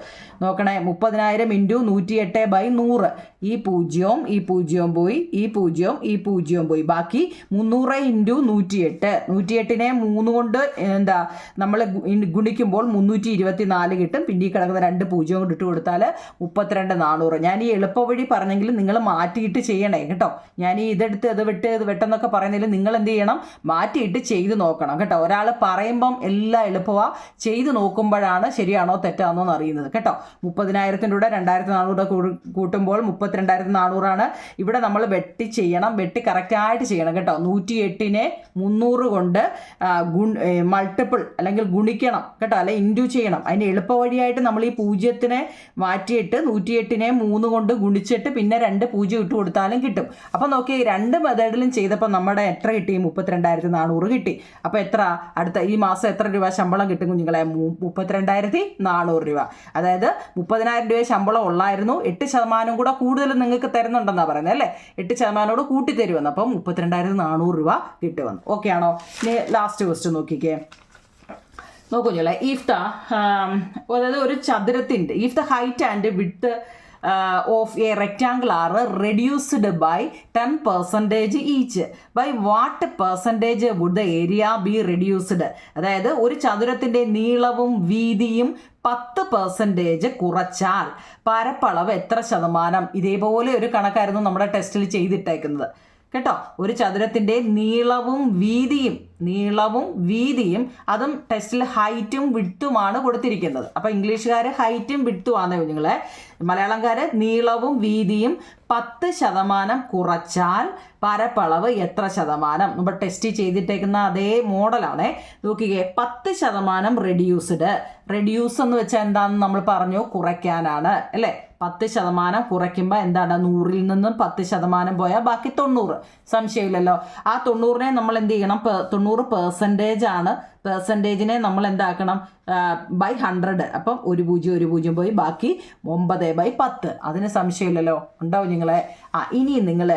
നോക്കണേ, 30,000 × 108/100. ഈ പൂജ്യവും പോയി, ഈ പൂജ്യവും പോയി, ബാക്കി 300 × 108. 108നെ 3 കൊണ്ട് എന്താ നമ്മൾ ഗുണിക്കുമ്പോൾ 324 കിട്ടും. കിട്ടും. പിന്നെ ഈ കിടക്കുന്ന 2 പൂജ്യം കൊണ്ട് ഇട്ട് കൊടുത്താൽ 32,400. ഞാൻ ഈ എളുപ്പവഴി പറഞ്ഞെങ്കിലും നിങ്ങൾ മാറ്റിയിട്ട് ചെയ്യണേ കേട്ടോ. ഞാൻ ഈ ഇതെടുത്ത് ഇത് വിട്ട് ഇത് വെട്ടെന്നൊക്കെ പറയുന്നതിൽ നിങ്ങൾ എന്ത് ചെയ്യണം, മാറ്റിയിട്ട് ചെയ്ത് നോക്കണം കേട്ടോ. ഒരാൾ പറയുമ്പം എല്ലാം എളുപ്പമാണ്, ചെയ്ത് നോക്കുമ്പോഴാണ് ശരിയാണോ തെറ്റാണോ എന്ന് അറിയുന്നത് കേട്ടോ. 30,000 രൂപ 2,400 കൂട്ടുമ്പോൾ 32,400 ഇവിടെ നമ്മൾ വെട്ടി ചെയ്യണം, വെട്ടി കറക്റ്റായിട്ട് ചെയ്യണം കേട്ടോ. 108നെ 300 കൊണ്ട് മൾട്ടിപ്പിൾ അല്ലെങ്കിൽ ഗുണിക്കണം കേട്ടോ, അല്ലെ ഇൻറ്റു ചെയ്യണം. അതിന് എളുപ്പവഴിയായിട്ട് നമ്മൾ ഈ 0നെ മാറ്റിയിട്ട് 108നെ 3 കൊണ്ട് ഗുണിച്ചിട്ട് പിന്നെ 2 0 ഇട്ട് കൊടുത്താലും കിട്ടും. അപ്പം നോക്കി 2 മെത്തേഡിലും ചെയ്തപ്പോൾ നമ്മുടെ എത്ര കിട്ടി? 32,400 കിട്ടി. അപ്പോൾ എത്ര അടുത്ത ഈ മാസം എത്ര രൂപ ശമ്പളം കിട്ടും കുഞ്ഞുങ്ങളെ? 32,400 രൂപ. അതായത് 30,000 രൂപ ശമ്പളം ഉള്ളായിരുന്നു, 8% കൂടെ കൂടുതൽ നിങ്ങൾക്ക് തരുന്നുണ്ടെന്നാണ് പറയുന്നത് അല്ലേ. 8% കൂടെ കൂട്ടി തരുമെന്ന്. അപ്പം 32,400 രൂപ കിട്ടുമെന്ന്. ഓക്കെ ആണോ? ഇനി ലാസ്റ്റ് ക്വസ്റ്റ്യൻ നോക്കിക്കേ. നോക്കൂ കുഞ്ഞുങ്ങളെ, അതായത് ഒരു ചതുരത്തിൻ്റെ if the height and width of a rectangle are reduced by 10% each, by what percentage would the area be reduced? അതായത് ഒരു ചതുരത്തിൻ്റെ നീളവും വീതിയും 10% കുറച്ചാൽ പരപ്പളവ് എത്ര ശതമാനം? ഇതേപോലെ ഒരു കണക്കായിരുന്നു നമ്മുടെ ടെസ്റ്റിൽ ചെയ്തിട്ടേക്കുന്നത് കേട്ടോ. ഒരു ചതുരത്തിൻ്റെ നീളവും വീതിയും അതും ടെസ്റ്റിൽ ഹൈറ്റും വിഡ്ത്തുമാണ് കൊടുത്തിരിക്കുന്നത്. അപ്പോൾ ഇംഗ്ലീഷുകാർ ഹൈറ്റും വിഡ്ത്തുമാണ് കുഞ്ഞുങ്ങളെ, മലയാളംകാർ നീളവും വീതിയും 10% കുറച്ചാൽ പരപ്പളവ് എത്ര ശതമാനം? നമ്മൾ ടെസ്റ്റ് ചെയ്തിട്ടേക്കുന്ന അതേ മോഡലാണേ. നോക്കിക്കേ, 10% റെഡ്യൂസ് എന്ന് വെച്ചാൽ എന്താണെന്ന് നമ്മൾ പറഞ്ഞു, കുറയ്ക്കാനാണ് അല്ലേ. 10% കുറയ്ക്കുമ്പോൾ എന്താണ്? 100ൽ നിന്നും 10% പോയാൽ ബാക്കി 90. സംശയമില്ലല്ലോ. ആ 90നെ നമ്മൾ എന്ത് ചെയ്യണം? 90% ആണ്. പെർസെൻറ്റേജിനെ നമ്മൾ എന്താക്കണം? ബൈ 100. അപ്പം 1 0 പോയി ബാക്കി 9/10. അതിന് സംശയമില്ലല്ലോ. ഉണ്ടാവും നിങ്ങളെ. ഇനി നിങ്ങൾ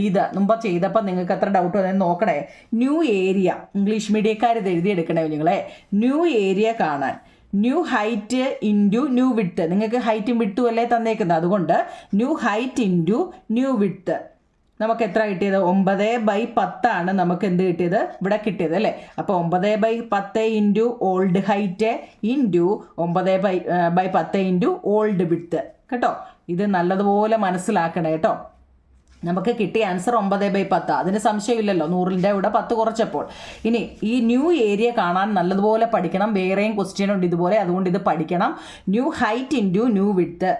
ഇത് മുമ്പ് ചെയ്തപ്പോൾ നിങ്ങൾക്ക് എത്ര ഡൗട്ട് വന്നെന്ന് നോക്കണേ. ന്യൂ ഏരിയ, ഇംഗ്ലീഷ് മീഡിയക്കാർ ഇത് എഴുതിയെടുക്കണേ നിങ്ങളെ. ന്യൂ ഏരിയ കാണാൻ new height into new width. നിങ്ങൾക്ക് ഹൈറ്റും വിഡ്ത്തും അല്ലേ തന്നേക്കുന്നത്, അതുകൊണ്ട് new height into new width നമുക്ക് എത്ര കിട്ടിയത്? 9/10 നമുക്ക് എന്ത് കിട്ടിയത്? ഇവിടെ കിട്ടിയത് അല്ലേ. അപ്പോൾ 9/10 into old height into 9/10 into old width കേട്ടോ. ഇത് നല്ലതുപോലെ മനസ്സിലാക്കണേ കേട്ടോ. നമുക്ക് കിട്ടിയ ആൻസർ 9/10. അതിന് സംശയമില്ലല്ലോ, 100ൻ്റെ ഇവിടെ 10 കുറച്ചപ്പോൾ. ഇനി ഈ ന്യൂ ഏരിയ കാണാൻ നല്ലതുപോലെ പഠിക്കണം. വേറെയും ക്വസ്റ്റ്യൻ ഉണ്ട് ഇതുപോലെ, അതുകൊണ്ട് ഇത് പഠിക്കണം. New height into new width.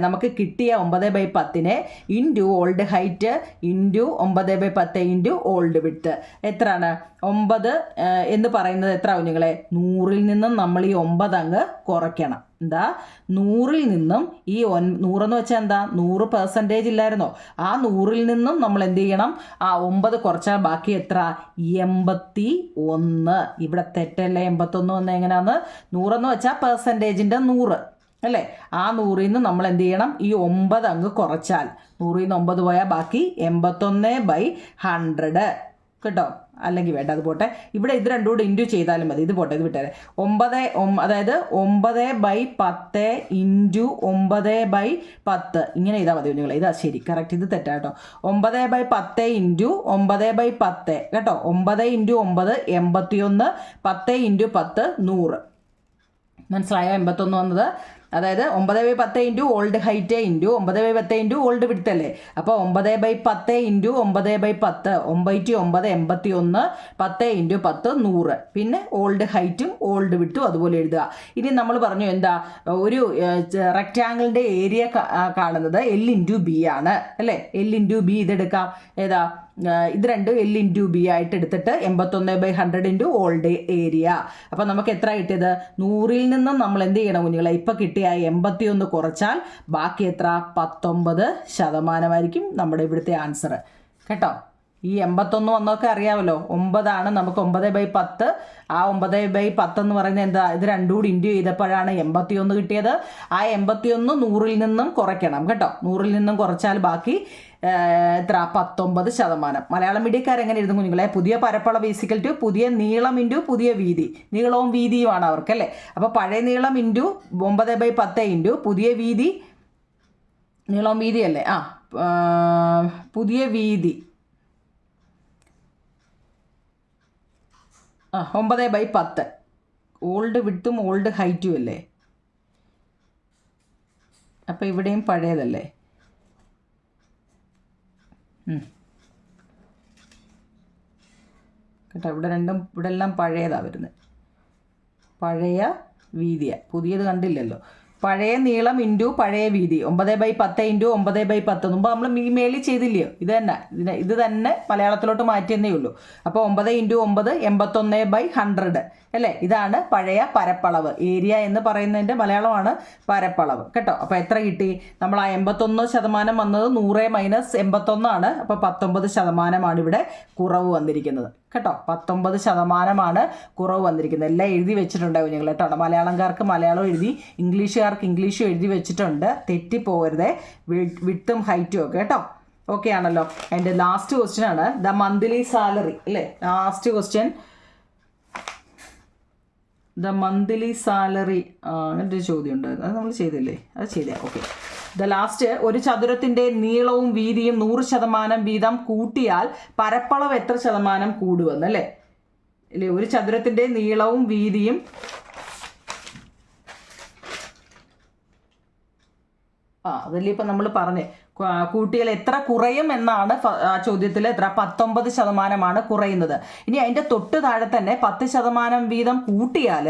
നമുക്ക് കിട്ടിയ 9/10നെ into old height into 9/10 into old width എത്രയാണ്? 9 എന്ന് പറയുന്നത് എത്ര കുഞ്ഞുങ്ങളെ? 100ൽ നിന്നും നമ്മൾ ഈ 9 അങ്ങ് കുറയ്ക്കണം. എന്താ? 100ൽ നിന്നും ഈ 100 എന്ന് വെച്ചാൽ എന്താ? 100% ഇല്ലായിരുന്നോ? ആ 100ൽ നിന്നും നമ്മൾ എന്ത് ചെയ്യണം? ആ 9 കുറച്ചാൽ ബാക്കി എത്ര? 81. ഇവിടെ തെറ്റല്ലേ? 81 വന്നാൽ എങ്ങനെയാന്ന്? 100 എന്ന് വെച്ചാൽ പെർസെൻറ്റേജിൻ്റെ 100 അല്ലേ. ആ 100ൽ നിന്ന് നമ്മൾ എന്ത് ചെയ്യണം? ഈ 9 അങ്ങ് കുറച്ചാൽ 100ൽ നിന്ന് 9 പോയാൽ ബാക്കി 81/100 കേട്ടോ. അല്ലെങ്കിൽ വേണ്ട, അത് പോട്ടെ. ഇവിടെ ഇത് രണ്ടും കൂടെ ഇൻറ്റു ചെയ്താലും മതി. ഇത് പോട്ടെ, ഇത് വിട്ടേരെ. 9 അതായത് 9/10 ഇൻറ്റു 9/10 ഇങ്ങനെ ചെയ്താൽ മതി കുഞ്ഞുങ്ങളെ. ഇതാ ശരി, കറക്റ്റ്. ഇത് തെറ്റാട്ടോ. 9/10 ഇൻറ്റു 9/10 കേട്ടോ. 9 ഇൻറ്റു 9 81, 10 ഇൻറ്റു 10 100. മനസ്സിലായോ? 81 വന്നത്. അതായത് 9/10 into old height into 9/10 into old width അല്ലേ. അപ്പോൾ 9/10 ഇൻറ്റു 9/10 9 81, 10 ഇൻറ്റു 10 100. പിന്നെ ഓൾഡ് ഹൈറ്റും ഓൾഡ് വിഡ്ത്തും അതുപോലെ എഴുതുക. ഇനി നമ്മൾ പറഞ്ഞു എന്താ? ഒരു റെക്റ്റാങ്കിളിൻ്റെ ഏരിയ കാണുന്നത് L ഇൻറ്റു ബി ആണ് അല്ലേ. L ഇൻറ്റു ബി ഇതെടുക്കാം. ഏതാ? ഇത് രണ്ടും L ഇൻറ്റു ബി ആയിട്ട് എടുത്തിട്ട് 81/100 ഇൻറ്റു ഓൾഡ് ഏരിയ. അപ്പം നമുക്ക് എത്ര കിട്ടിയത്? 100ൽ നിന്നും നമ്മൾ എന്ത് ചെയ്യണം കുഞ്ഞുങ്ങളെ? ഇപ്പം കിട്ടിയ 81 കുറച്ചാൽ ബാക്കി എത്ര? 19% നമ്മുടെ ഇവിടുത്തെ ആൻസർ കേട്ടോ. ഈ 81 വന്നൊക്കെ അറിയാമല്ലോ. 9 നമുക്ക് 9/10. ആ 9/10 എന്ന് പറയുന്നത് എന്താ? ഇത് രണ്ടും കൂടി ഇൻറ്റു ചെയ്തപ്പോഴാണ് 81 കിട്ടിയത്. ആ 81 100ൽ നിന്നും കുറയ്ക്കണം കേട്ടോ. 100ൽ നിന്നും കുറച്ചാൽ ബാക്കി എത്ര? 19%. മലയാളം മീഡിയക്കാരെങ്ങനെ എഴുതും കുഞ്ഞുങ്ങളെ? പുതിയ പരപ്പളവ് ഈക്വൽ ടു പുതിയ നീളം ഇൻറ്റു പുതിയ വീതി. നീളവും വീതിയുമാണ് അവർക്ക് അല്ലേ. അപ്പോൾ പഴയ നീളം ഇൻറ്റു 9/10 ഇൻറ്റു പുതിയ വീതി. നീളവും വീതിയല്ലേ? പുതിയ വീതി 9/10. ഓൾഡ് വിഡ്ത്തും ഓൾഡ് ഹൈറ്റും അല്ലേ. അപ്പോൾ ഇവിടെയും പഴയതല്ലേ? കേട്ടോ, ഇവിടെ എല്ലാം പഴയതാണ് വരുന്നത്. പഴയ വീതിയാണ്, പുതിയത് കണ്ടില്ലല്ലോ. പഴയ നീളം ഇൻറ്റു പഴയ വീതി 9/10 ഇൻറ്റു 9/10. മുമ്പ് നമ്മൾ മേളിൽ ചെയ്തില്ലയോ? ഇത് തന്നെ മലയാളത്തിലോട്ട് മാറ്റിയെന്നേ ഉള്ളൂ. അപ്പോൾ 9 ഇൻറ്റു 9 81/100 അല്ലേ? ഇതാണ് പഴയ പരപ്പളവ്. ഏരിയ എന്ന് പറയുന്നതിൻ്റെ മലയാളമാണ് പരപ്പളവ് കേട്ടോ. അപ്പോൾ എത്ര കിട്ടി? നമ്മൾ ആ 81% വന്നത് 100 - 81 അപ്പോൾ 19% ഇവിടെ കുറവ് വന്നിരിക്കുന്നത് കേട്ടോ. 19% കുറവ് വന്നിരിക്കുന്നത്. എല്ലാം എഴുതി വെച്ചിട്ടുണ്ടാവും ഞങ്ങൾ കേട്ടോ. മലയാളംകാർക്ക് മലയാളം എഴുതി, ഇംഗ്ലീഷുകാർക്ക് ഇംഗ്ലീഷും എഴുതി വെച്ചിട്ടുണ്ട്. തെറ്റിപ്പോകരുതേ, വിട്ടും ഹൈറ്റും ഒക്കെ കേട്ടോ. ഓക്കെ ആണല്ലോ. അതിൻ്റെ ലാസ്റ്റ് ക്വസ്റ്റ്യൻ ആണ് ദ മന്ത്ലി സാലറി അല്ലേ? Last question, the monthly salary. അങ്ങനത്തെ ഒരു ചോദ്യം ഉണ്ട്, അത് നമ്മൾ ചെയ്തില്ലേ? അത് ചെയ്തേ. ഓക്കെ. ദ ലാസ്റ്റ്, ഒരു ചതുരത്തിൻ്റെ നീളവും വീതിയും 100% വീതം കൂട്ടിയാൽ പരപ്പളവ് എത്ര ശതമാനം കൂടുമെന്നല്ലേ? അല്ലേ? ഒരു ചതുരത്തിൻ്റെ നീളവും വീതിയും അതല്ലേ ഇപ്പം നമ്മൾ പറഞ്ഞേ. കൂട്ടിയാൽ എത്ര കുറയും എന്നാണ് ആ ചോദ്യത്തിൽ. എത്ര? 19% കുറയുന്നത്. ഇനി അതിൻ്റെ തൊട്ട് താഴെ തന്നെ 10% വീതം കൂട്ടിയാൽ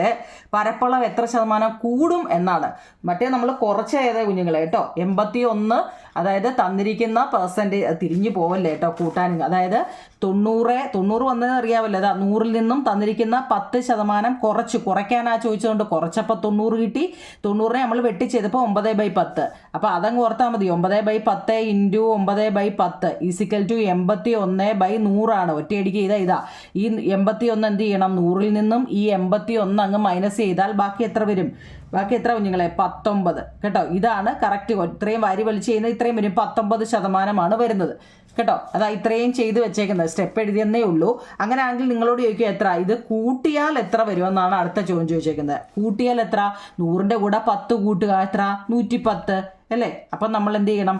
പരപ്പളവ് എത്ര ശതമാനം കൂടും എന്നാണ്. മറ്റേ നമ്മൾ കുറച്ച് ഏതാ കുഞ്ഞുങ്ങളെ കേട്ടോ. 81, അതായത് തന്നിരിക്കുന്ന പെർസെൻറ്റേജ്, തിരിഞ്ഞു പോവല്ലേ കേട്ടോ കൂട്ടാൻ. അതായത് 90 വന്നത് അറിയാമല്ലോ. അതാ 100-ൽ നിന്നും തന്നിരിക്കുന്ന 10% കുറയ്ക്കാനാ ചോദിച്ചതുകൊണ്ട് കുറച്ചപ്പോൾ 90 കിട്ടി. 90-നെ നമ്മൾ വെട്ടിച്ചെയ്തപ്പോൾ 9/10. അപ്പോൾ അതങ്ങ് ഓർത്താൽ മതി. 9/10 ഇൻറ്റു 9/10 ഈസിക്കൽ ടു 81/100 ഒറ്റയടിക്ക് ഇതാ. ഈ 81 എന്ത് ചെയ്യണം? 100-ൽ നിന്നും ഈ 81 അങ്ങ് മൈനസ് ചെയ്താൽ ബാക്കി എത്ര വരും? ബാക്കി എത്ര കുഞ്ഞുങ്ങളെ? 19 കേട്ടോ. ഇതാണ് കറക്റ്റ്. ഇത്രയും വാരി വലിച്ച് ചെയ്യുന്നത് ഇത്രയും വരും. 19% വരുന്നത് കേട്ടോ. അതാ ഇത്രയും ചെയ്ത് വെച്ചേക്കുന്നത്. സ്റ്റെപ്പ് എഴുതിയെന്നേ ഉള്ളൂ. അങ്ങനെയാണെങ്കിൽ നിങ്ങളോട് ചോദിക്കുക എത്ര? ഇത് കൂട്ടിയാൽ എത്ര വരുമെന്നാണ് അടുത്ത ചോദ്യം ചോദിച്ചേക്കുന്നത്. കൂട്ടിയാൽ എത്ര? 100-ന്റെ കൂടെ 10 കൂട്ടുക, എത്ര? 110 അല്ലേ? അപ്പം നമ്മൾ എന്ത് ചെയ്യണം?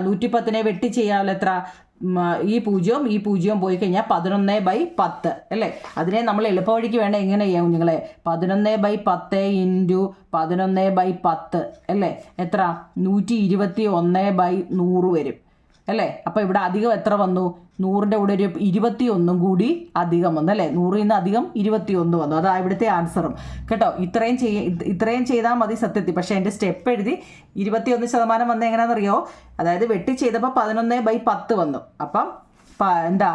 110-നെ വെട്ടി ചെയ്യാമല്ലോ. എത്ര? ഈ പൂജ്യവും പോയി കഴിഞ്ഞാൽ 11/10 അല്ലേ? അതിനെ നമ്മൾ എളുപ്പവഴിക്ക് വേണ്ട എങ്ങനെ ചെയ്യാം കുഞ്ഞുങ്ങളെ? 11/10 ഇൻറ്റു 11/10 അല്ലേ? എത്ര? 121/100 വരും അല്ലേ? അപ്പോൾ ഇവിടെ അധികം എത്ര വന്നു? 100-ന്റെ കൂടെ ഒരു 21 കൂടി അധികം വന്നു അല്ലേ? 100-ൽ നിന്ന് അധികം 21 വന്നു. അതാ ഇവിടുത്തെ ആൻസറും കേട്ടോ. ഇത്രയും ചെയ്താൽ മതി സത്യത്തിൽ. പക്ഷേ എൻ്റെ സ്റ്റെപ്പ് എഴുതി 21% വന്നത് എങ്ങനെയാണെന്നറിയോ? അതായത് വെട്ടി ചെയ്തപ്പോൾ 11/10 വന്നു. അപ്പം എന്താ?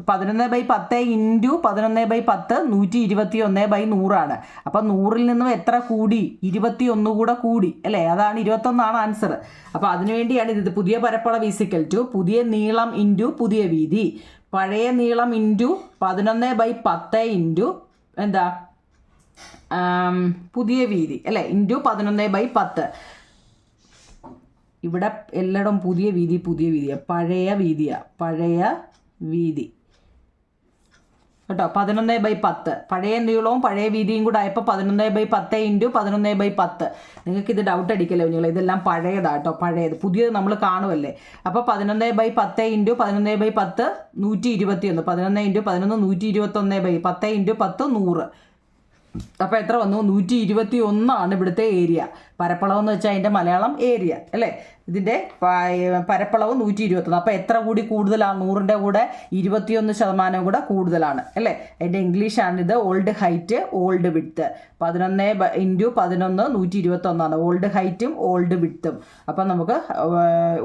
11/10 ഇൻറ്റു 11/10 121/100 അപ്പം 100-ൽ നിന്നും എത്ര കൂടി? 21 കൂടെ കൂടി അല്ലേ? അതാണ് 21 ആൻസർ. അപ്പോൾ അതിനുവേണ്ടിയാണ് ഇത്. പുതിയ പരപ്പളവ് ഈസിക്കൽ ടു പുതിയ നീളം ഇൻറ്റു പുതിയ വീതി. പഴയ നീളം ഇൻറ്റു 11/10 ഇൻറ്റു എന്താ? പുതിയ വീതി അല്ലേ? ഇൻറ്റു 11/10. ഇവിടെ എല്ലായിടും പുതിയ വീതിയാണ്. പഴയ വീതി കേട്ടോ. 11/10 പഴയ നീളവും പഴയ വീതിയും കൂടെ ആയപ്പോൾ 11/10 ഇൻറ്റു 11/10. നിങ്ങൾക്ക് ഇത് ഡൗട്ട് അടിക്കല്ലോ നിങ്ങൾ. ഇതെല്ലാം പഴയതാട്ടോ. പഴയത് പുതിയത് നമ്മൾ കാണുമല്ലേ? അപ്പോൾ 11/10 ഇൻറ്റു 11/10 121. 11 into 11 121/10 into 10 100. അപ്പോൾ എത്ര വന്നു? 121 ഇവിടുത്തെ ഏരിയ. പരപ്പളവെന്ന് വെച്ചാൽ അതിൻ്റെ മലയാളം ഏരിയ അല്ലേ? ഇതിൻ്റെ പരപ്പളവ് 121. അപ്പോൾ എത്ര കൂടി കൂടുതലാണ്? 100-ന്റെ കൂടെ 21% കൂടെ കൂടുതലാണ് അല്ലേ? അതിൻ്റെ ഇംഗ്ലീഷാണിത്. Old height old width. 11 into 11 121. Old ഹൈറ്റും ഓൾഡ് വിഡ്ത്തും. അപ്പം നമുക്ക്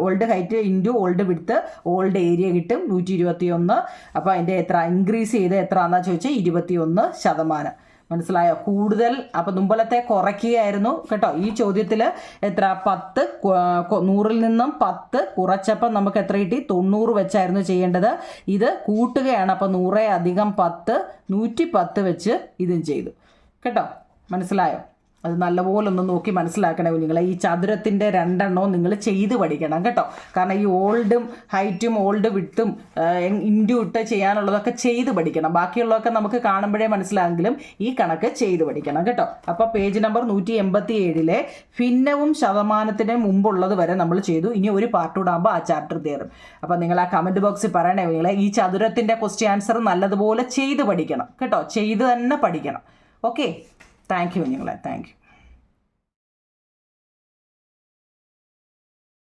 old height into old width old area കിട്ടും 121. അപ്പോൾ അതിൻ്റെ എത്ര ഇൻക്രീസ് ചെയ്ത് എത്ര എന്നാ ചോദിച്ചാൽ 21%. മനസ്സിലായോ? കൂടുതൽ. അപ്പം മുമ്പലത്തെ കുറയ്ക്കുകയായിരുന്നു കേട്ടോ. ഈ ചോദ്യത്തിൽ എത്ര? 10 100-ൽ നിന്നും 10 കുറച്ചപ്പം നമുക്ക് എത്ര കിട്ടി? 90 വെച്ചായിരുന്നു ചെയ്യേണ്ടത്. ഇത് കൂട്ടുകയാണ്. അപ്പം 100 അധികം 10 110 വെച്ച് ഇതും ചെയ്തു കേട്ടോ. മനസ്സിലായോ? അത് നല്ലപോലെ ഒന്ന് നോക്കി മനസ്സിലാക്കണേ കുഞ്ഞുങ്ങളെ. ഈ ചതുരത്തിൻ്റെ 2 എണ്ണവും നിങ്ങൾ ചെയ്ത് പഠിക്കണം കേട്ടോ. കാരണം ഈ ഓൾഡും ഹൈറ്റും ഓൾഡ് വിഡ്ത്തും ഇൻറ്റു ഇട്ട് ചെയ്യാനുള്ളതൊക്കെ ചെയ്ത് പഠിക്കണം. ബാക്കിയുള്ളതൊക്കെ നമുക്ക് കാണുമ്പോഴേ മനസ്സിലായെങ്കിലും ഈ കണക്ക് ചെയ്ത് പഠിക്കണം കേട്ടോ. അപ്പോൾ പേജ് നമ്പർ 187-ലെ ഭിന്നവും ശതമാനത്തിന് മുമ്പുള്ളത് വരെ നമ്മൾ ചെയ്തു. ഇനി ഒരു പാർട്ട് ആകുമ്പോൾ ആ ചാപ്റ്റർ തീരും. അപ്പോൾ നിങ്ങൾ ആ കമൻറ്റ് ബോക്സിൽ പറയണേ കുഞ്ഞുങ്ങളെ. ഈ ചതുരത്തിൻ്റെ ക്വസ്റ്റ്യൻ ആൻസർ നല്ലതുപോലെ ചെയ്ത് പഠിക്കണം കേട്ടോ. ചെയ്ത് തന്നെ പഠിക്കണം. ഓക്കെ. താങ്ക് യു കുഞ്ഞുങ്ങളെ. Thank you.